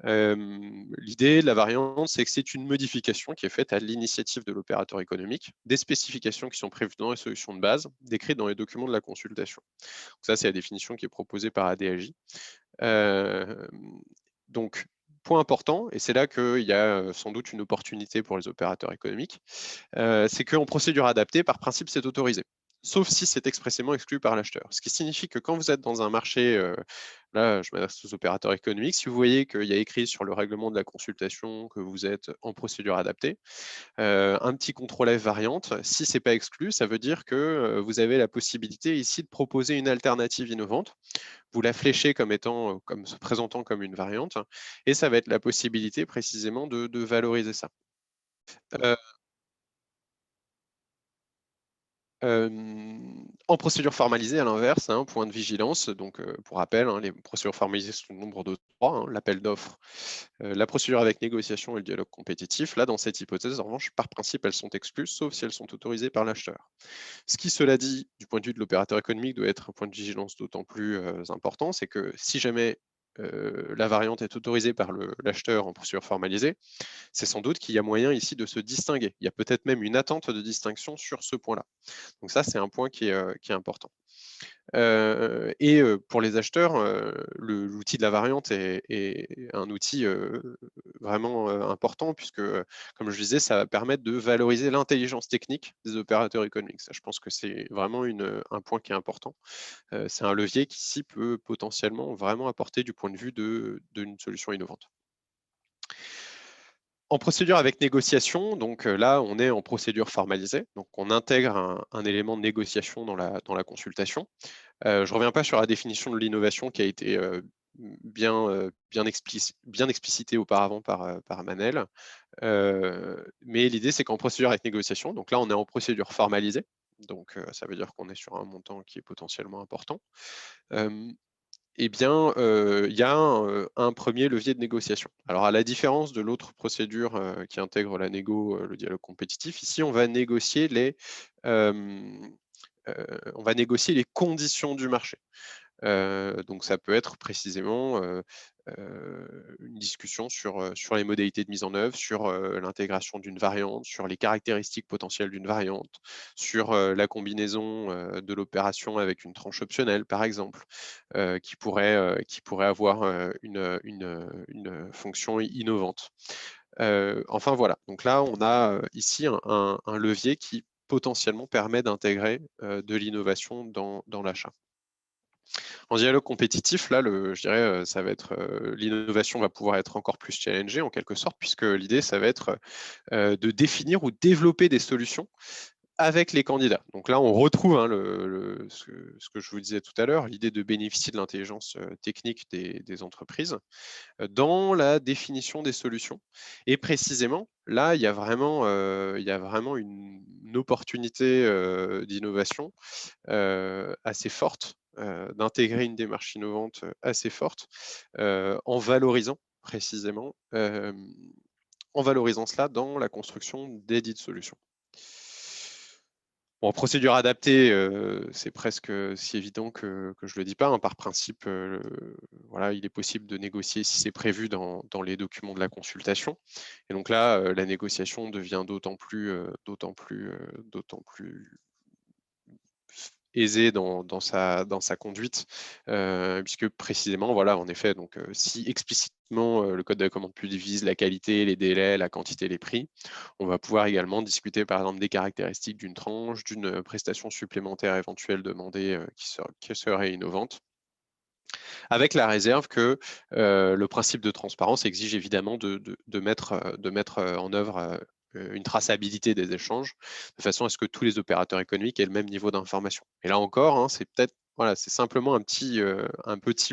L'idée de la variante, c'est que c'est une modification qui est faite à l'initiative de l'opérateur économique, des spécifications qui sont prévues dans les solutions de base, décrites dans les documents de la consultation. Donc ça, c'est la définition qui est proposée par ADAJ. Donc, point important, et c'est là qu'il y a sans doute une opportunité pour les opérateurs économiques, c'est qu'en procédure adaptée, par principe, c'est autorisé, sauf si c'est expressément exclu par l'acheteur. Ce qui signifie que quand vous êtes dans un marché, là je m'adresse aux opérateurs économiques, si vous voyez qu'il y a écrit sur le règlement de la consultation que vous êtes en procédure adaptée, un petit contrôle F variante, si ce n'est pas exclu, ça veut dire que vous avez la possibilité ici de proposer une alternative innovante. Vous la fléchez comme se présentant comme une variante, et ça va être la possibilité précisément de valoriser ça. En procédure formalisée, à l'inverse, point de vigilance, donc pour rappel, les procédures formalisées sont au nombre de 3, l'appel d'offres, la procédure avec négociation et le dialogue compétitif. Là, dans cette hypothèse, en revanche, par principe, elles sont exclues, sauf si elles sont autorisées par l'acheteur. Ce qui, cela dit, du point de vue de l'opérateur économique, doit être un point de vigilance d'autant plus important, c'est que si jamais la variante est autorisée par l'acheteur en procédure formalisée, c'est sans doute qu'il y a moyen ici de se distinguer. Il y a peut-être même une attente de distinction sur ce point-là. Donc ça, c'est un point qui est important. Et pour les acheteurs, l'outil de la variante est un outil vraiment important, puisque, comme je disais, ça va permettre de valoriser l'intelligence technique des opérateurs économiques. Ça, je pense que c'est vraiment un point qui est important. C'est un levier qui, ici, peut potentiellement vraiment apporter du point de vue d'une solution innovante. En procédure avec négociation, donc là, on est en procédure formalisée, donc on intègre un élément de négociation dans la consultation. Je ne reviens pas sur la définition de l'innovation qui a été bien explicitée auparavant par Manel. Mais l'idée, c'est qu'en procédure avec négociation, donc là, on est en procédure formalisée, donc ça veut dire qu'on est sur un montant qui est potentiellement important. Eh bien, il y a un premier levier de négociation. Alors, à la différence de l'autre procédure qui intègre la négo, le dialogue compétitif, ici, on va négocier les conditions du marché. Donc, ça peut être précisément une discussion sur les modalités de mise en œuvre, sur l'intégration d'une variante, sur les caractéristiques potentielles d'une variante, sur la combinaison de l'opération avec une tranche optionnelle, par exemple, qui pourrait avoir une fonction innovante. Enfin, voilà. Donc là, on a ici un levier qui potentiellement permet d'intégrer de l'innovation dans l'achat. En dialogue compétitif, là, je dirais, ça va être l'innovation va pouvoir être encore plus challengée en quelque sorte, puisque l'idée, ça va être de définir ou développer des solutions avec les candidats. Donc là, on retrouve hein, ce que je vous disais tout à l'heure, l'idée de bénéficier de l'intelligence technique des entreprises dans la définition des solutions. Et précisément, là, il y a vraiment une opportunité d'innovation assez forte, d'intégrer une démarche innovante assez forte, en valorisant précisément, en valorisant cela dans la construction des dites solutions. Bon, en procédure adaptée, c'est presque si évident que je ne le dis pas. Hein, par principe, voilà, il est possible de négocier si c'est prévu dans les documents de la consultation. Et donc là, la négociation devient d'autant plus aisée dans sa conduite, puisque précisément, voilà, en effet, donc si explicitement le code de la commande publique vise la qualité, les délais, la quantité, les prix, on va pouvoir également discuter par exemple des caractéristiques d'une tranche, d'une prestation supplémentaire éventuelle demandée qui serait innovante, avec la réserve que le principe de transparence exige évidemment de mettre en œuvre une traçabilité des échanges, de façon à ce que tous les opérateurs économiques aient le même niveau d'information. Et là encore, hein, c'est peut-être voilà, c'est simplement un petit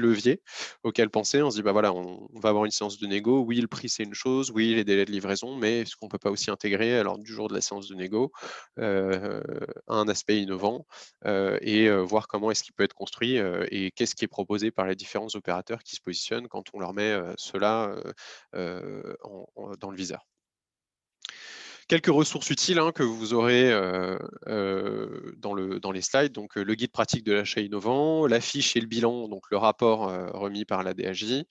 levier auquel penser. On se dit, bah voilà, on va avoir une séance de négo. Oui, le prix, c'est une chose. Oui, les délais de livraison, mais est-ce qu'on ne peut pas aussi intégrer, alors du jour de la séance de négo, un aspect innovant et voir comment est-ce qu'il peut être construit et qu'est-ce qui est proposé par les différents opérateurs qui se positionnent quand on leur met cela dans le viseur. Quelques ressources utiles hein, que vous aurez dans les slides, donc le guide pratique de l'achat innovant, la fiche et le bilan, donc le rapport remis par la DAJ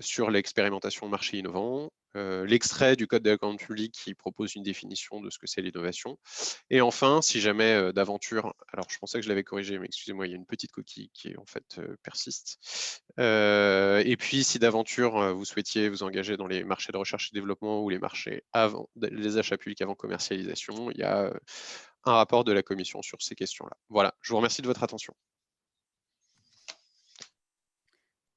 sur l'expérimentation marché innovant, l'extrait du code de la commande publique qui propose une définition de ce que c'est l'innovation. Et enfin, si jamais d'aventure, alors je pensais que je l'avais corrigé, mais excusez-moi, il y a une petite coquille qui en fait persiste. Et puis, si d'aventure vous souhaitiez vous engager dans les marchés de recherche et développement ou les marchés avant, les achats publics avant commercialisation, il y a un rapport de la commission sur ces questions-là. Voilà, je vous remercie de votre attention.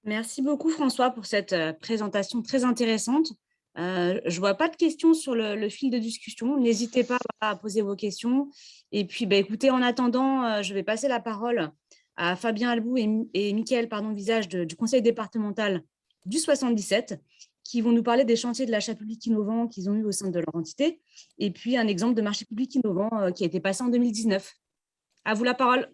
Merci beaucoup, François, pour cette présentation très intéressante. Je ne vois pas de questions sur le fil de discussion. N'hésitez pas à poser vos questions. Et puis, écoutez, en attendant, je vais passer la parole à Fabien Albou et Mickaël Visage du conseil départemental du 77, qui vont nous parler des chantiers de l'achat public innovant qu'ils ont eu au sein de leur entité, et puis un exemple de marché public innovant qui a été passé en 2019. À vous la parole.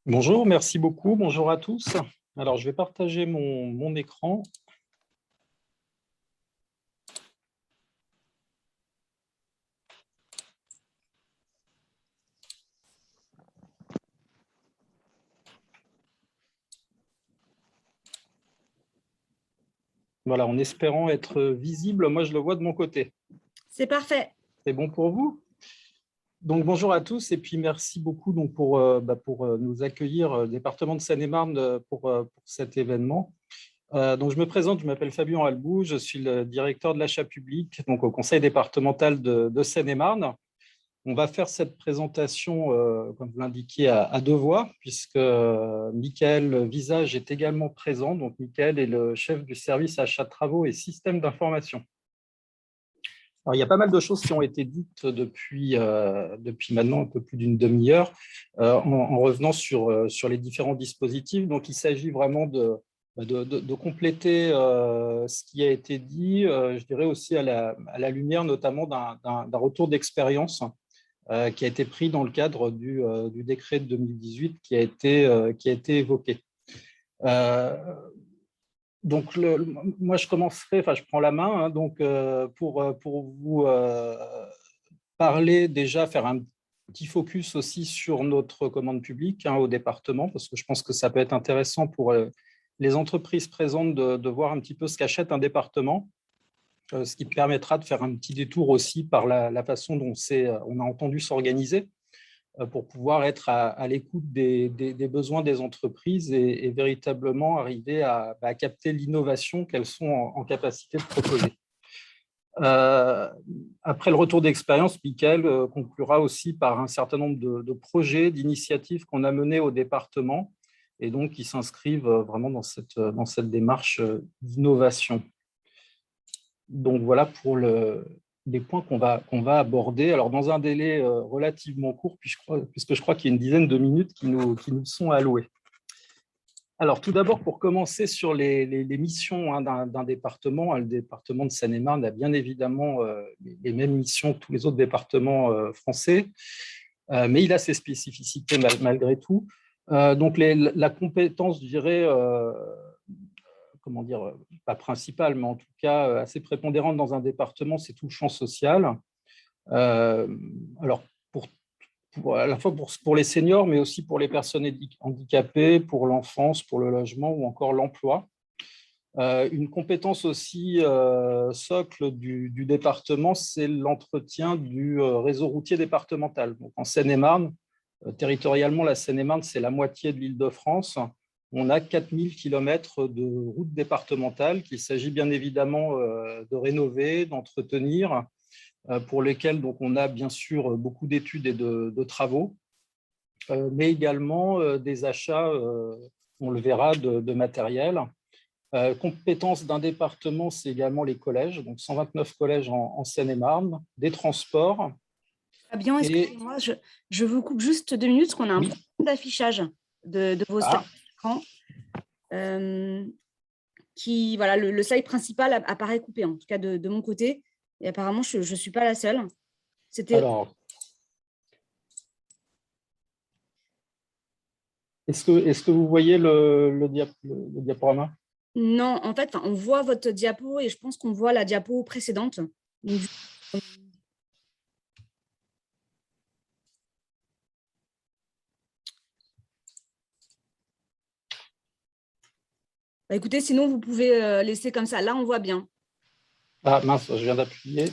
Bonjour, merci beaucoup. Bonjour à tous. Alors, je vais partager mon écran. Voilà, en espérant être visible, moi je le vois de mon côté. C'est parfait. C'est bon pour vous? Donc, bonjour à tous et puis merci beaucoup donc, pour nous accueillir, département de Seine-et-Marne, pour cet événement. Donc, je me présente, je m'appelle Fabien Albou, je suis le directeur de l'achat public donc, au conseil départemental de Seine-et-Marne. On va faire cette présentation, comme vous l'indiquiez, à deux voix, puisque Mickaël Visage est également présent. Donc, Mickaël est le chef du service achat de travaux et système d'information. Alors, il y a pas mal de choses qui ont été dites depuis maintenant un peu plus d'une demi-heure en revenant sur les différents dispositifs. Donc, il s'agit vraiment de compléter ce qui a été dit, je dirais aussi à la lumière notamment d'un retour d'expérience qui a été pris dans le cadre du décret de 2018 qui a été évoqué. Donc, moi, je commencerai, je prends la main, hein, donc, pour vous parler déjà, faire un petit focus aussi sur notre commande publique au département, parce que je pense que ça peut être intéressant pour les entreprises présentes de voir un petit peu ce qu'achète un département, ce qui permettra de faire un petit détour aussi par la façon dont on a entendu s'organiser pour pouvoir être à l'écoute des besoins des entreprises et véritablement arriver à capter l'innovation qu'elles sont en capacité de proposer. Après le retour d'expérience, Mickaël conclura aussi par un certain nombre de projets, d'initiatives qu'on a menées au département et donc qui s'inscrivent vraiment dans cette démarche d'innovation. Donc voilà pour les points qu'on va aborder. Alors dans un délai relativement court, puisque je crois qu'il y a une dizaine de minutes qui nous sont allouées. Alors, tout d'abord, pour commencer sur les missions d'un département, le département de Seine-et-Marne a bien évidemment les mêmes missions que tous les autres départements français, mais il a ses spécificités malgré tout. Donc, la compétence, je dirais, comment dire, pas principale, mais en tout cas assez prépondérante dans un département, c'est tout le champ social. Alors, à la fois pour les seniors, mais aussi pour les personnes handicapées, pour l'enfance, pour le logement ou encore l'emploi. Une compétence aussi socle du département, c'est l'entretien du réseau routier départemental. Donc, en Seine-et-Marne, territorialement, la Seine-et-Marne, c'est la moitié de l'Île-de-France. On a 4000 km de routes départementales qu'il s'agit bien évidemment de rénover, d'entretenir, pour lesquels donc, on a bien sûr beaucoup d'études et de travaux, mais également des achats, on le verra, de matériel. Compétence d'un département, c'est également les collèges, donc 129 collèges en Seine-et-Marne, des transports. Fabien, excusez-moi, je vous coupe juste 2 minutes, parce qu'on a un problème d'affichage de vos slides. Voilà, le slide principal apparaît coupé, en tout cas de mon côté. Et apparemment, je ne suis pas la seule. Alors, est-ce que vous voyez le diaporama? Non, en fait, on voit votre diapo et je pense qu'on voit la diapo précédente. Donc, écoutez, sinon, vous pouvez laisser comme ça. Là, on voit bien. Ah mince, je viens d'appuyer.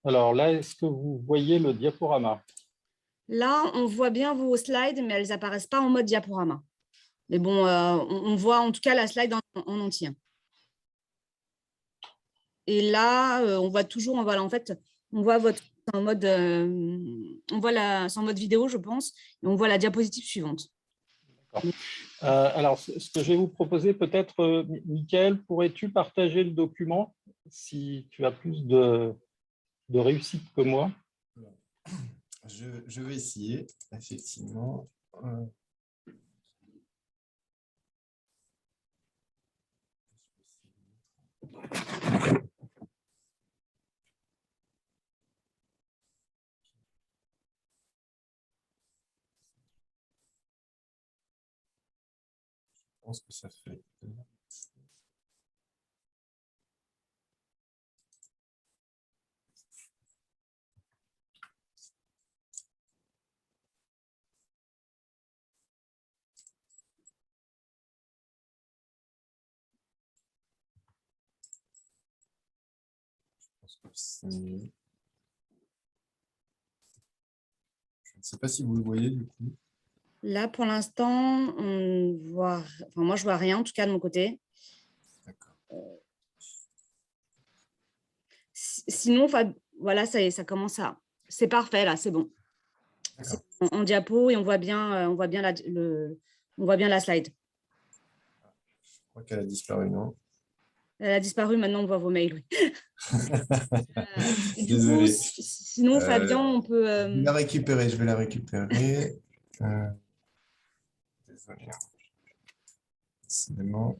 Alors là, est-ce que vous voyez le diaporama? Là, on voit bien vos slides, mais elles n'apparaissent pas en mode diaporama. Mais bon, on voit en tout cas la slide en entier. Et là, on voit toujours, en fait, on voit votre en mode, c'est en mode vidéo, je pense, et on voit la diapositive suivante. Alors, ce que je vais vous proposer, peut-être, Mickaël, pourrais-tu partager le document si tu as plus de réussite que moi? Je vais essayer, effectivement. Je pense que ça fait... Je ne sais pas si vous le voyez du coup. Là, pour l'instant, on voit. Enfin, moi, je vois rien, en tout cas de mon côté. D'accord. Sinon, voilà, ça commence à. C'est parfait là, c'est bon. C'est en diapo et on voit bien la slide. Je crois qu'elle a disparu, non? Elle a disparu, maintenant on voit vos mails. Oui. Du coup, Désolé. sinon, Fabien, on peut… Je vais la récupérer, je vais la récupérer. Désolé. Décidément.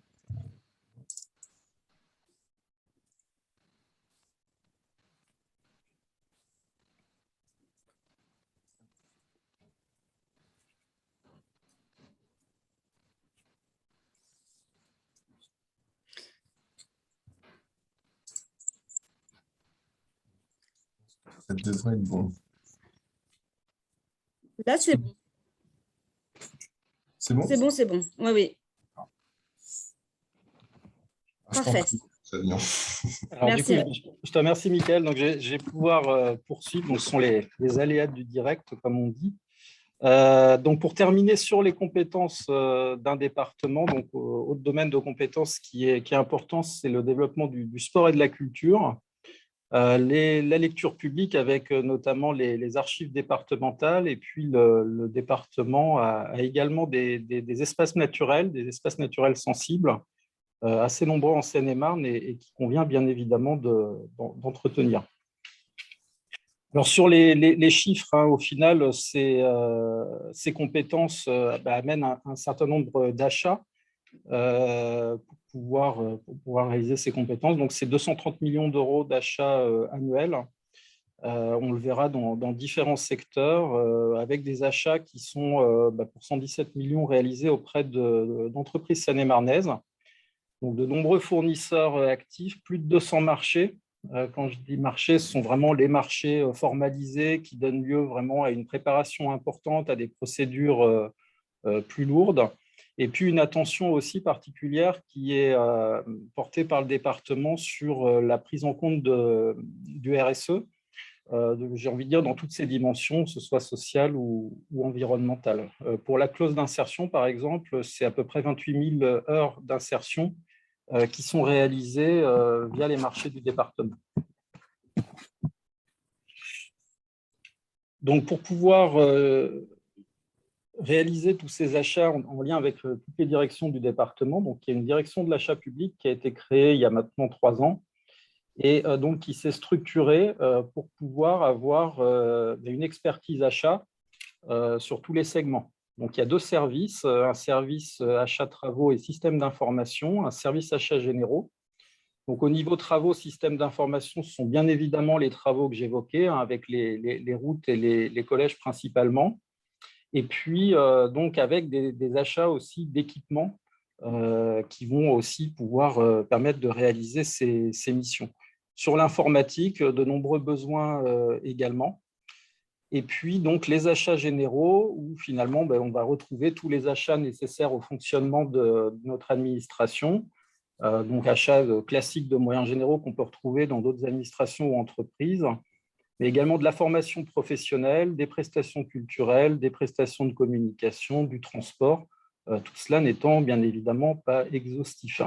Ça devrait être bon. Là, c'est bon. C'est bon? C'est bon, c'est bon. Oui, oui. Je t'en Parfait. prie, Fabien. Alors, Merci. du coup, je te remercie, Mickaël. Donc, je vais pouvoir poursuivre. Donc, ce sont les aléas du direct, comme on dit. Donc, pour terminer sur les compétences d'un département, donc autre domaine de compétences qui est important, c'est le développement du sport et de la culture. La lecture publique avec notamment les archives départementales, et puis le département a également des espaces naturels sensibles, assez nombreux en Seine-et-Marne, et qui convient bien évidemment d'entretenir. Alors, sur les chiffres, hein, au final, ces compétences amènent un certain nombre d'achats pour pouvoir réaliser ces compétences. Donc, c'est 230 millions d'euros d'achats annuels. On le verra dans différents secteurs, avec des achats qui sont pour 117 millions réalisés auprès d'entreprises seine-et-marnaises. Donc, de nombreux fournisseurs actifs, plus de 200 marchés. Quand je dis marchés, ce sont vraiment les marchés formalisés qui donnent lieu vraiment à une préparation importante, à des procédures plus lourdes. Et puis une attention aussi particulière qui est portée par le département sur la prise en compte du RSE, j'ai envie de dire dans toutes ses dimensions, que ce soit sociale ou environnementale. Pour la clause d'insertion, par exemple, c'est à peu près 28 000 heures d'insertion qui sont réalisées via les marchés du département. Donc, pour pouvoir réaliser tous ces achats en lien avec toutes les directions du département, donc il y a une direction de l'achat public qui a été créée il y a maintenant 3 ans, et donc qui s'est structurée pour pouvoir avoir une expertise achat sur tous les segments. Donc, il y a 2 services, un service achat travaux et système d'information, un service achats généraux. Donc, au niveau travaux, système d'information, ce sont bien évidemment les travaux que j'évoquais, hein, avec les routes et les collèges principalement. Et puis, donc, avec des achats aussi d'équipements qui vont aussi pouvoir permettre de réaliser ces missions. Sur l'informatique, de nombreux besoins également. Et puis, donc, les achats généraux, où finalement, on va retrouver tous les achats nécessaires au fonctionnement de notre administration. Donc, achats classiques de moyens généraux qu'on peut retrouver dans d'autres administrations ou entreprises, mais également de la formation professionnelle, des prestations culturelles, des prestations de communication, du transport, tout cela n'étant bien évidemment pas exhaustif.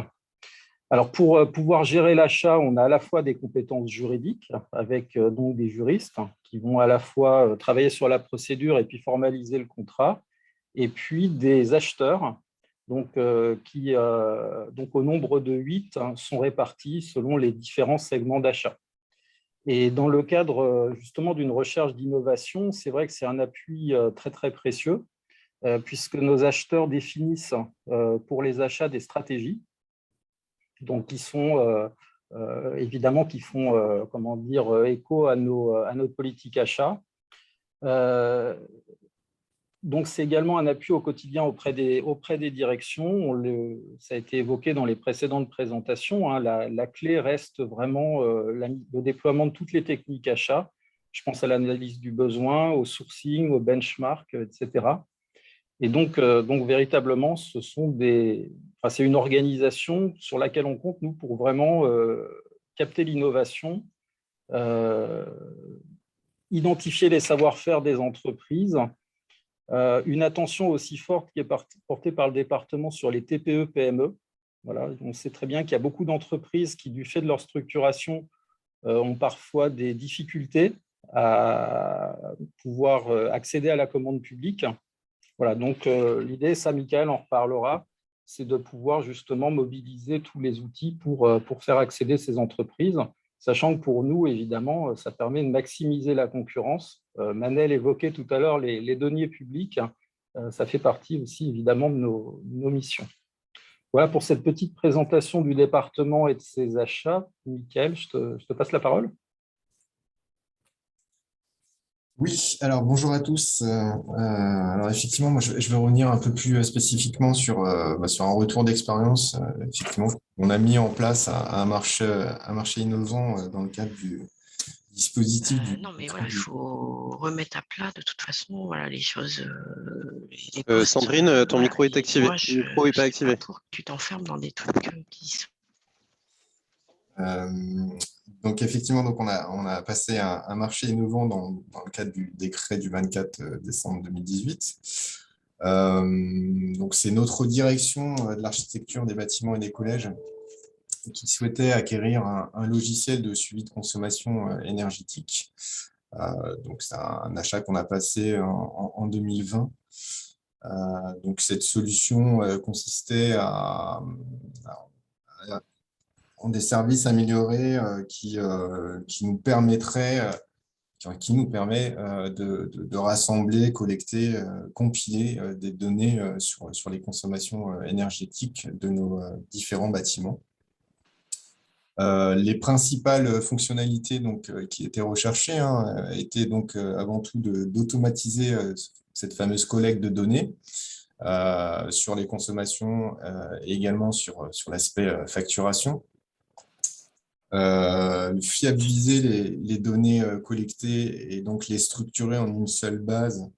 Alors, pour pouvoir gérer l'achat, on a à la fois des compétences juridiques, avec donc des juristes qui vont à la fois travailler sur la procédure et puis formaliser le contrat, et puis des acheteurs, donc, qui, donc au nombre de 8, hein, sont répartis selon les différents segments d'achat. Et dans le cadre justement d'une recherche d'innovation, c'est vrai que c'est un appui très, très précieux, puisque nos acheteurs définissent pour les achats des stratégies, donc qui sont évidemment qui font comment dire, écho à notre politique achat. Donc, c'est également un appui au quotidien auprès des directions. Ça a été évoqué dans les précédentes présentations, hein, la clé reste vraiment le déploiement de toutes les techniques achats. Je pense à l'analyse du besoin, au sourcing, au benchmark, etc. Et donc véritablement, c'est une organisation sur laquelle on compte, nous, pour vraiment capter l'innovation, identifier les savoir-faire des entreprises, une attention aussi forte qui est portée par le département sur les TPE-PME. Voilà, on sait très bien qu'il y a beaucoup d'entreprises qui, du fait de leur structuration, ont parfois des difficultés à pouvoir accéder à la commande publique. Voilà, donc l'idée, ça, Mickaël en reparlera, c'est de pouvoir justement mobiliser tous les outils pour faire accéder ces entreprises, sachant que pour nous, évidemment, ça permet de maximiser la concurrence. Manel évoquait tout à l'heure les deniers publics. Ça fait partie aussi, évidemment, de nos missions. Voilà pour cette petite présentation du département et de ses achats. Mickaël, je te passe la parole. Oui, alors bonjour à tous. Alors effectivement, moi je vais revenir un peu plus spécifiquement sur un retour d'expérience. Effectivement, on a mis en place un marché innovant dans le cadre du dispositif du Non, mais voilà, il faut remettre à plat de toute façon, voilà, les choses. Les postes, Sandrine, ton voilà, micro est et activé. moi, Le micro n'est pas c'est activé. pour que tu t'enfermes dans des trucs qui sont. Donc effectivement, donc on a passé un marché innovant dans le cadre du décret du 24 décembre 2018. Donc c'est notre direction de l'architecture des bâtiments et des collèges qui souhaitait acquérir un logiciel de suivi de consommation énergétique. Donc c'est un achat qu'on a passé en 2020. Donc cette solution consistait à des services améliorés qui nous permet de rassembler, collecter, compiler des données sur les consommations énergétiques de nos différents bâtiments. Les principales fonctionnalités qui étaient recherchées étaient donc avant tout d'automatiser cette fameuse collecte de données sur les consommations et également sur l'aspect facturation. Fiabiliser les données collectées et donc les structurer en une seule base,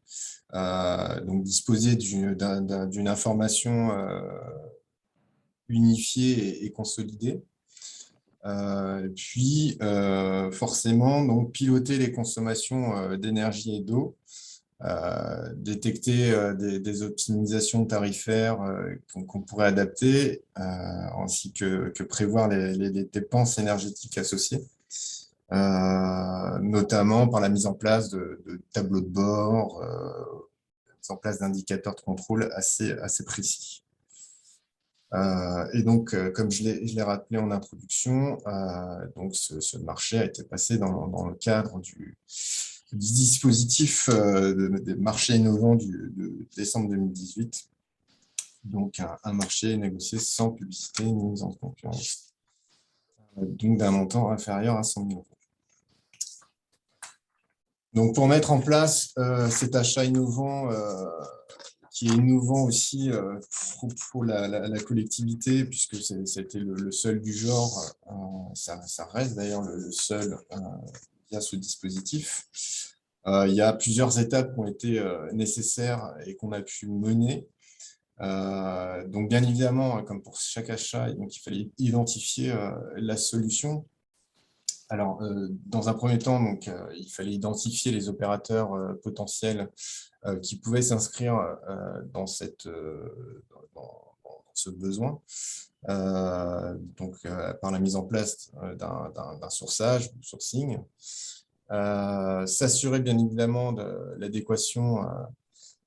donc disposer d'une information unifiée et consolidée. Puis forcément donc piloter les consommations d'énergie et d'eau, détecter des optimisations tarifaires qu'on pourrait adapter, ainsi que prévoir les dépenses énergétiques associées, notamment par la mise en place de tableaux de bord, mise en place d'indicateurs de contrôle assez précis. Et donc, comme je l'ai rappelé en introduction, donc ce marché a été passé dans le cadre du dispositif des marchés innovants de décembre 2018. Donc, un marché négocié sans publicité ni mise en concurrence, donc d'un montant inférieur à 100 000 euros. Donc, pour mettre en place cet achat innovant, qui est innovant aussi pour la collectivité, puisque c'était le seul du genre, ça reste d'ailleurs le seul via ce dispositif. Il y a plusieurs étapes qui ont été nécessaires et qu'on a pu mener. Donc, bien évidemment, comme pour chaque achat, donc, il fallait identifier la solution. Alors, dans un premier temps, donc, il fallait identifier les opérateurs potentiels qui pouvaient s'inscrire dans ce besoin, donc par la mise en place d'un sourçage, du sourcing, s'assurer bien évidemment de l'adéquation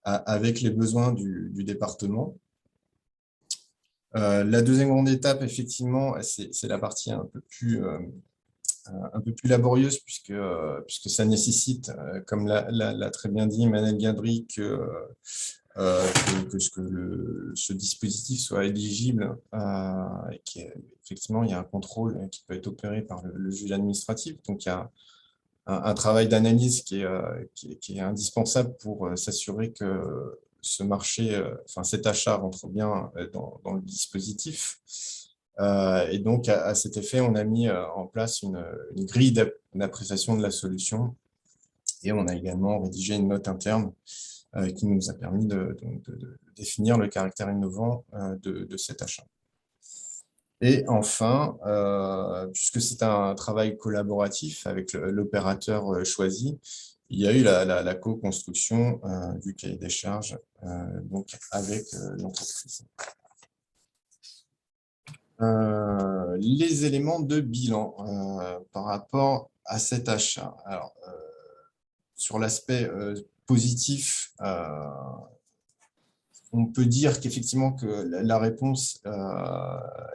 avec les besoins du département. La deuxième grande étape, effectivement, c'est la partie un peu plus laborieuse, puisque ça nécessite, comme l'a très bien dit Manel Gadri, que ce dispositif soit éligible, et qu'effectivement, il y a un contrôle qui peut être opéré par le juge administratif. Donc, il y a un travail d'analyse qui est indispensable pour s'assurer que ce marché, cet achat rentre bien dans le dispositif. Et donc, à cet effet, on a mis en place une grille d'appréciation de la solution, et on a également rédigé une note interne qui nous a permis de définir le caractère innovant de cet achat. Et enfin, puisque c'est un travail collaboratif avec l'opérateur choisi, il y a eu la co-construction du cahier des charges donc avec l'entreprise. Les éléments de bilan par rapport à cet achat. Alors, sur l'aspect positif, on peut dire qu'effectivement que la réponse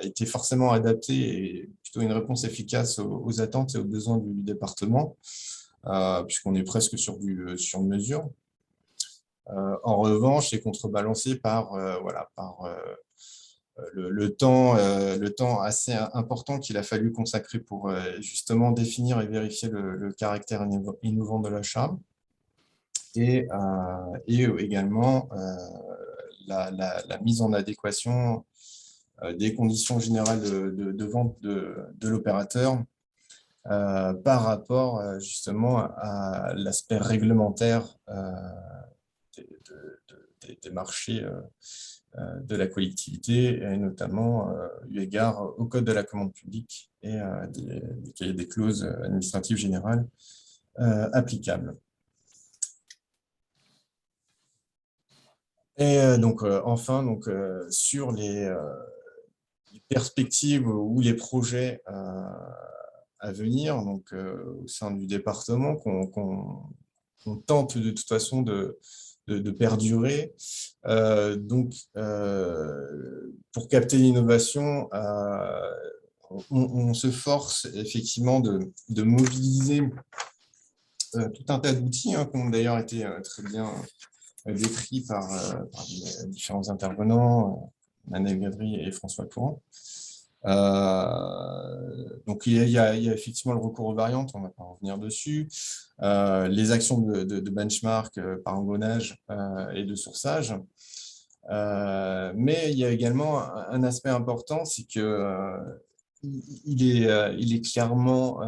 était forcément adaptée et plutôt une réponse efficace aux attentes et aux besoins du département, puisqu'on est presque sur du sur-mesure. En revanche, c'est contrebalancé par, le temps assez important qu'il a fallu consacrer pour justement définir et vérifier le caractère innovant de l'achat et également la mise en adéquation des conditions générales de vente de l'opérateur par rapport justement à l'aspect réglementaire des marchés de la collectivité, et notamment eu égard au Code de la commande publique et des clauses administratives générales applicables. Et donc, enfin, donc, sur les perspectives ou les projets à venir, donc, au sein du département, qu'on tente de toute façon de perdurer. Donc, pour capter l'innovation, on se force effectivement de mobiliser tout un tas d'outils qui ont d'ailleurs été très bien décrits par les différents intervenants, Manel Gadry et François Courant. Donc, il y a effectivement le recours aux variantes, on ne va pas revenir dessus, les actions de benchmark par engrenage et de sourçage. Mais il y a également un aspect important, c'est qu'il est clairement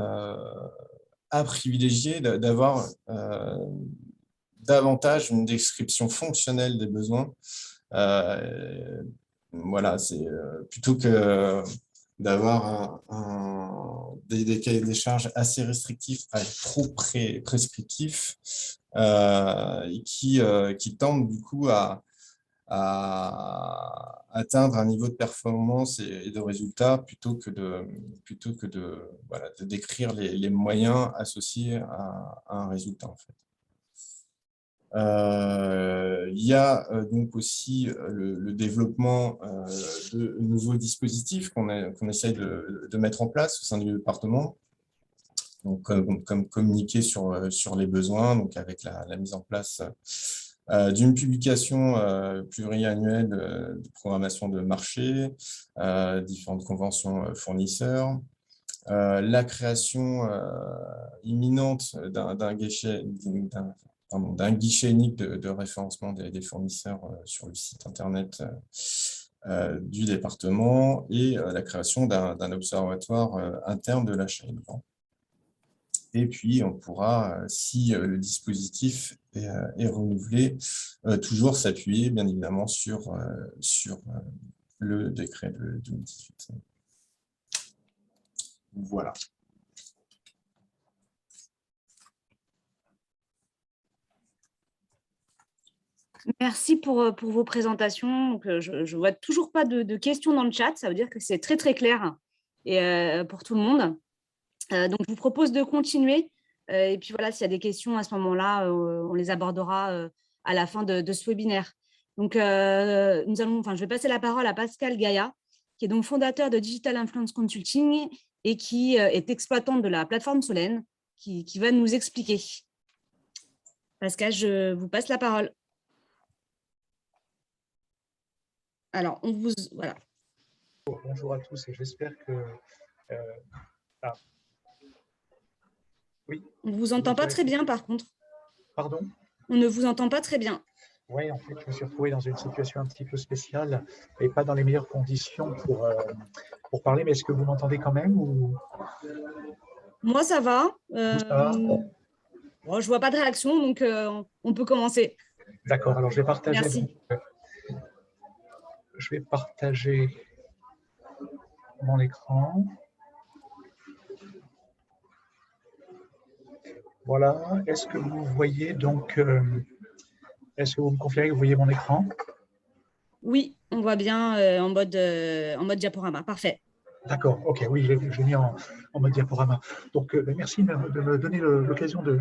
à privilégier d'avoir davantage une description fonctionnelle des besoins. Voilà, c'est plutôt que d'avoir des cahiers des charges assez restrictifs à trop prescriptifs qui tendent du coup à atteindre un niveau de performance et de résultat plutôt que de décrire les moyens associés à un résultat en fait. Il y a donc aussi le développement de nouveaux dispositifs qu'on essaie de mettre en place au sein du département. Donc, comme communiquer sur les besoins, donc avec la mise en place d'une publication pluriannuelle de programmation de marché, différentes conventions fournisseurs, la création imminente d'un guichet unique de référencement des fournisseurs sur le site internet du département et la création d'un observatoire interne de l'achat innovant. Et puis, on pourra, si le dispositif est renouvelé, toujours s'appuyer, bien évidemment, sur le décret de 2018. Voilà. Merci pour vos présentations. Donc, je ne vois toujours pas de questions dans le chat. Ça veut dire que c'est très, très clair et, pour tout le monde. Donc, je vous propose de continuer. Et puis, voilà, s'il y a des questions à ce moment-là, on les abordera à la fin de ce webinaire. Donc, je vais passer la parole à Pascal Gaïa, qui est donc fondateur de Digital Influence Consulting et qui est exploitant de la plateforme Solène, qui va nous expliquer. Pascal, je vous passe la parole. Alors, voilà. Bonjour à tous et j'espère que... Oui. On ne vous entend pas très bien, par contre. Pardon? On ne vous entend pas très bien. Oui, en fait, je me suis retrouvé dans une situation un petit peu spéciale et pas dans les meilleures conditions pour parler, mais est-ce que vous m'entendez quand même ou... Moi, ça va. Ça va. Bon, je ne vois pas de réaction, donc on peut commencer. D'accord, alors je vais partager... Merci. Je vais partager mon écran. Voilà, est-ce que vous voyez donc... est-ce que vous me confirmez que vous voyez mon écran? Oui, on voit bien en mode diaporama. Parfait. D'accord, ok, oui, je l'ai mis en mode diaporama. Donc, merci de me donner l'occasion de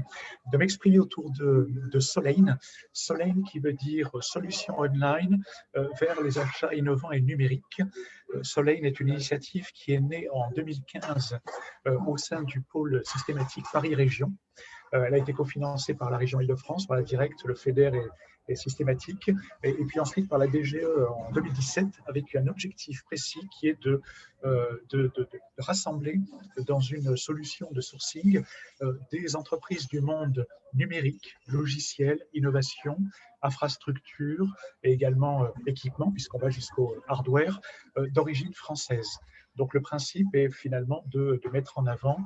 m'exprimer autour de Solane. Solane qui veut dire solution online vers les achats innovants et numériques. Solane est une initiative qui est née en 2015 au sein du pôle systématique Paris Région. Elle a été cofinancée par la région Île-de-France, par la Directe, le FEDER et Systématique, et puis ensuite par la DGE en 2017, avec un objectif précis qui est de rassembler dans une solution de sourcing des entreprises du monde numérique, logiciel, innovation, infrastructure et également équipement, puisqu'on va jusqu'au hardware, d'origine française. Donc le principe est finalement de mettre en avant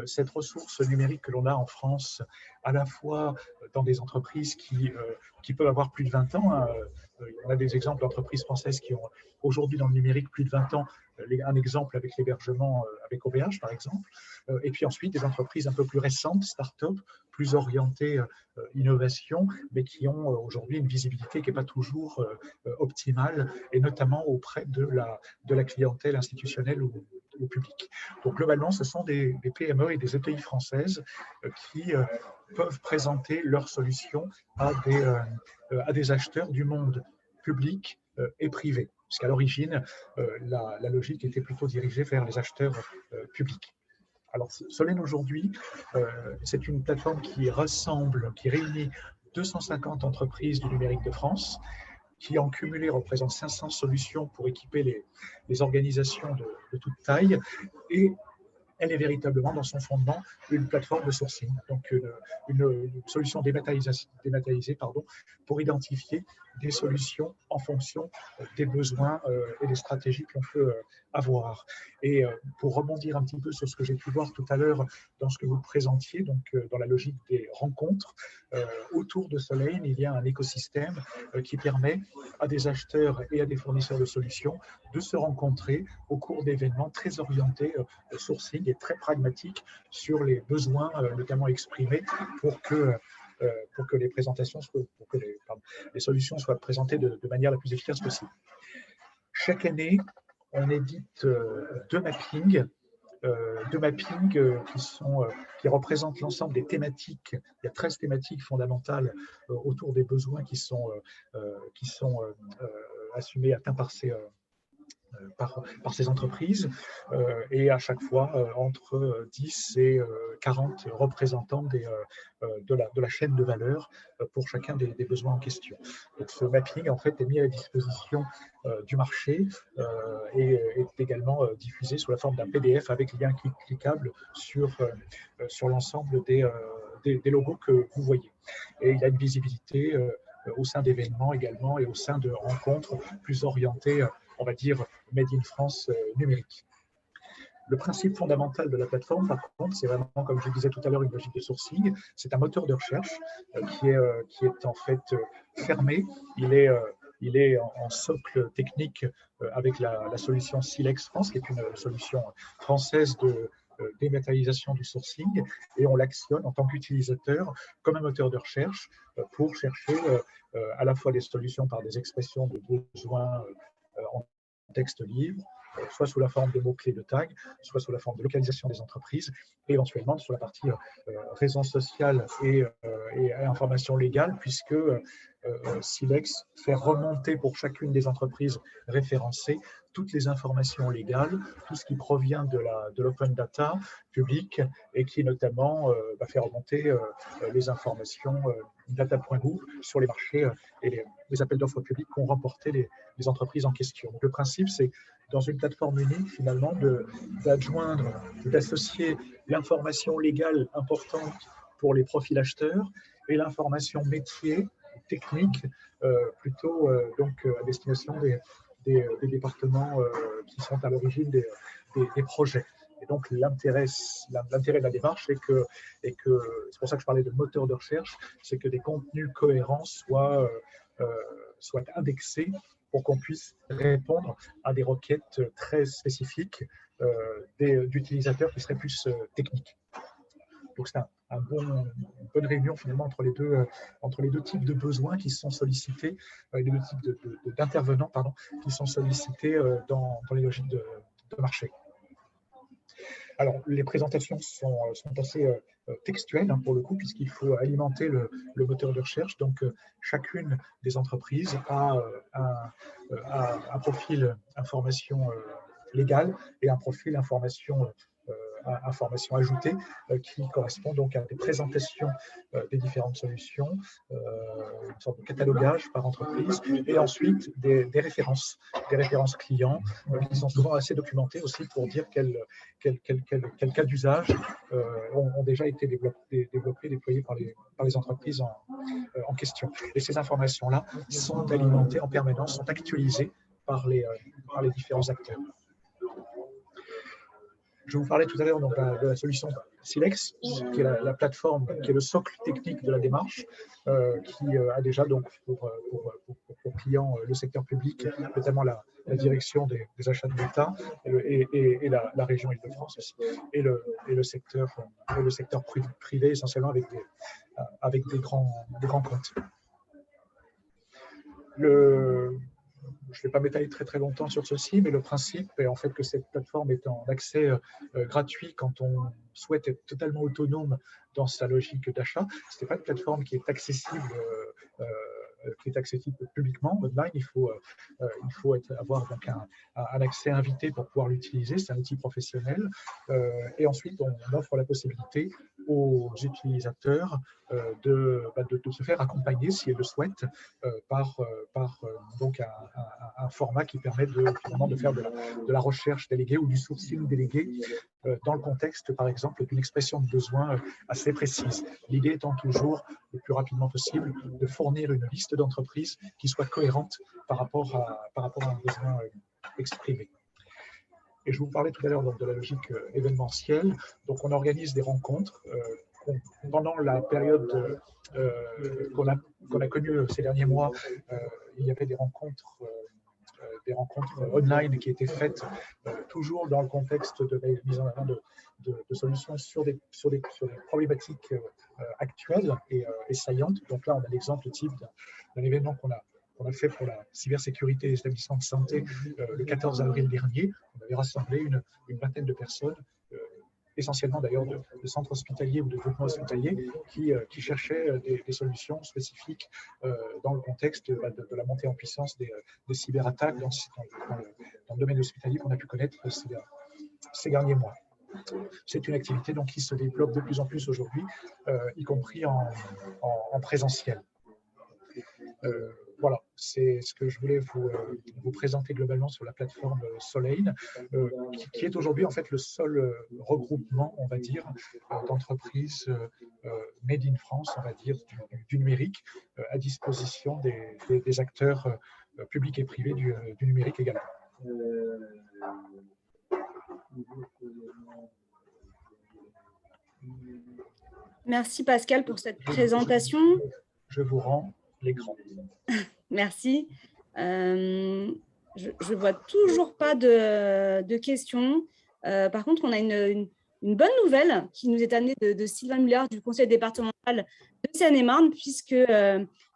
cette ressource numérique que l'on a en France, à la fois dans des entreprises qui peuvent avoir plus de 20 ans. Hein. On a des exemples d'entreprises françaises qui ont aujourd'hui dans le numérique plus de 20 ans. Un exemple avec l'hébergement avec OVH par exemple. Et puis ensuite des entreprises un peu plus récentes, start-up, plus orientées innovation, mais qui ont aujourd'hui une visibilité qui n'est pas toujours optimale, et notamment auprès de la clientèle institutionnelle ou publique. Donc globalement, ce sont des PME et des ETI françaises qui peuvent présenter leurs solutions à des acheteurs du monde public et privé, puisqu'à l'origine, la logique était plutôt dirigée vers les acheteurs publics. Alors, Solane aujourd'hui, c'est une plateforme qui réunit 250 entreprises du numérique de France, qui en cumulé représente 500 solutions pour équiper les organisations de toute taille, et elle est véritablement dans son fondement une plateforme de sourcing, donc une solution dématérialisée pour identifier des solutions en fonction des besoins et des stratégies qu'on peut avoir. Et pour rebondir un petit peu sur ce que j'ai pu voir tout à l'heure dans ce que vous présentiez, donc dans la logique des rencontres, autour de Solane, il y a un écosystème qui permet à des acheteurs et à des fournisseurs de solutions de se rencontrer au cours d'événements très orientés sourcing et très pragmatiques sur les besoins notamment exprimés pour que les présentations, les solutions soient présentées de manière la plus efficace possible. Chaque année, on édite deux mappings qui représentent l'ensemble des thématiques. Il y a 13 thématiques fondamentales autour des besoins qui sont assumés, atteints par ces entreprises, et à chaque fois entre 10 et 40 représentants de la chaîne de valeur pour chacun des besoins en question. Donc, ce mapping en fait est mis à la disposition du marché et est également diffusé sous la forme d'un PDF avec lien cliquable sur l'ensemble des logos que vous voyez. Et il y a une visibilité au sein d'événements également et au sein de rencontres plus orientées, on va dire, Made in France numérique. Le principe fondamental de la plateforme, par contre, c'est vraiment, comme je disais tout à l'heure, une logique de sourcing. C'est un moteur de recherche qui est en fait fermé. Il est en socle technique avec la solution Silex France, qui est une solution française de dématérialisation du sourcing, et on l'actionne en tant qu'utilisateur comme un moteur de recherche pour chercher à la fois des solutions par des expressions de besoins en texte libre, soit sous la forme de mots-clés de tag, soit sous la forme de localisation des entreprises, et éventuellement sur la partie raison sociale et information légale, puisque Silex fait remonter pour chacune des entreprises référencées toutes les informations légales, tout ce qui provient de l'open data public, et qui notamment va faire remonter les informations data.gouv sur les marchés et les appels d'offres publics qu'ont remporté les entreprises en question. Donc, le principe, c'est dans une plateforme unique, finalement, d'adjoindre, d'associer l'information légale importante pour les profils acheteurs et l'information métier, technique, plutôt donc à destination des départements qui sont à l'origine des projets. Et donc, l'intérêt de la démarche, c'est que c'est pour ça que je parlais de moteur de recherche, c'est que des contenus cohérents soient indexés pour qu'on puisse répondre à des requêtes très spécifiques d'utilisateurs qui seraient plus techniques. Donc, c'est une bonne réunion finalement entre les deux types de besoins qui sont sollicités, les deux types d'intervenants qui sont sollicités dans les logiques de marché. Alors, les présentations sont assez textuelles pour le coup, puisqu'il faut alimenter le moteur de recherche. Donc, chacune des entreprises a un profil information légale et un profil information ajoutée qui correspond donc à des présentations des différentes solutions, une sorte de catalogage par entreprise, et ensuite des références clients qui sont souvent assez documentées aussi pour dire quels cas d'usage ont déjà été développés, déployés par les entreprises en question. Et ces informations-là sont alimentées en permanence, sont actualisées par les différents acteurs. Je vous parlais tout à l'heure de la solution Silex, qui est la plateforme, qui est le socle technique de la démarche, qui a déjà donc pour clients le secteur public, notamment la direction des achats de l'État et la région Île-de-France aussi, et le secteur privé essentiellement avec des grands comptes. Je ne vais pas m'étaler très longtemps sur ceci, mais le principe est en fait que cette plateforme est en accès gratuit quand on souhaite être totalement autonome dans sa logique d'achat. Ce n'est pas une plateforme qui est accessible publiquement. Online, il faut avoir donc un accès invité pour pouvoir l'utiliser. C'est un outil professionnel. Et ensuite, on offre la possibilité aux utilisateurs de se faire accompagner, si elles le souhaitent, par donc un format qui permet de faire de la recherche déléguée ou du sourcing délégué dans le contexte, par exemple, d'une expression de besoin assez précise. L'idée étant toujours, le plus rapidement possible, de fournir une liste d'entreprises qui soit cohérente par rapport à un besoin exprimé. Et je vous parlais tout à l'heure de la logique événementielle. Donc, on organise des rencontres. Pendant la période qu'on a connue ces derniers mois, il y avait des rencontres online qui étaient faites toujours dans le contexte de la mise en avant de solutions sur des problématiques actuelles et saillantes. Donc là, on a l'exemple type d'un événement qu'on a fait pour la cybersécurité des établissements de santé le 14 avril dernier. On avait rassemblé une vingtaine de personnes, essentiellement d'ailleurs de centres hospitaliers ou de groupements hospitaliers, qui cherchaient des solutions spécifiques dans le contexte de la montée en puissance des cyberattaques dans le domaine hospitalier qu'on a pu connaître ces derniers mois. C'est une activité donc, qui se développe de plus en plus aujourd'hui, y compris en présentiel. Voilà, c'est ce que je voulais vous présenter globalement sur la plateforme Solane, qui est aujourd'hui en fait le seul regroupement, on va dire, d'entreprises made in France, on va dire, du numérique, à disposition des acteurs publics et privés du numérique également. Merci Pascal pour cette présentation. Je vous rends l'écran. Merci. Je ne vois toujours pas de questions. Par contre, on a une bonne nouvelle qui nous est amenée de Sylvain Muller du conseil départemental de Seine-et-Marne, puisque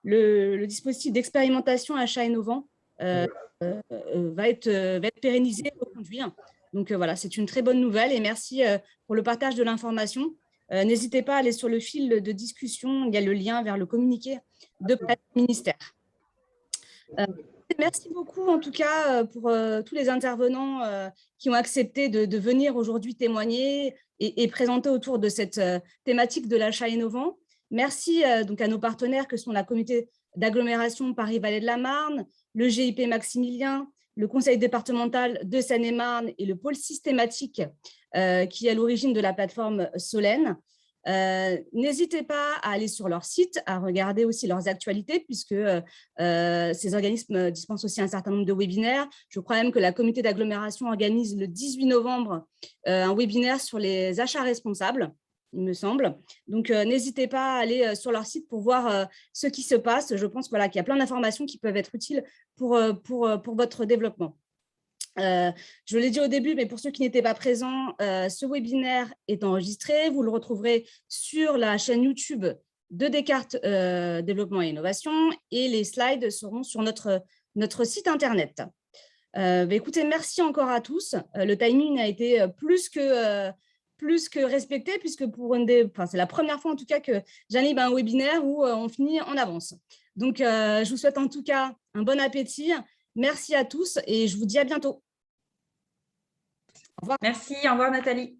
le dispositif d'expérimentation achat innovant va être pérennisé et reconduit. Donc voilà, c'est une très bonne nouvelle et merci pour le partage de l'information. N'hésitez pas à aller sur le fil de discussion, il y a le lien vers le communiqué de presse du ministère. Merci beaucoup en tout cas pour tous les intervenants qui ont accepté de venir aujourd'hui témoigner et présenter autour de cette thématique de l'achat innovant. Merci donc à nos partenaires que sont la communauté d'agglomération Paris-Vallée de la Marne, le GIP Maximilien, le conseil départemental de Seine-et-Marne et le pôle systématique qui est à l'origine de la plateforme Solane. N'hésitez pas à aller sur leur site, à regarder aussi leurs actualités, puisque ces organismes dispensent aussi un certain nombre de webinaires. Je crois même que la communauté d'agglomération organise le 18 novembre un webinaire sur les achats responsables, il me semble. Donc, n'hésitez pas à aller sur leur site pour voir ce qui se passe. Je pense qu'il y a plein d'informations qui peuvent être utiles pour votre développement. Je l'ai dit au début, mais pour ceux qui n'étaient pas présents, ce webinaire est enregistré. Vous le retrouverez sur la chaîne YouTube de Descartes Développement et Innovation et les slides seront sur notre site internet. Écoutez, merci encore à tous. Le timing a été plus que plus que respecté, puisque c'est la première fois en tout cas que j'anime un webinaire où on finit en avance. Donc, je vous souhaite en tout cas un bon appétit. Merci à tous et je vous dis à bientôt. Au revoir. Merci, au revoir Nathalie.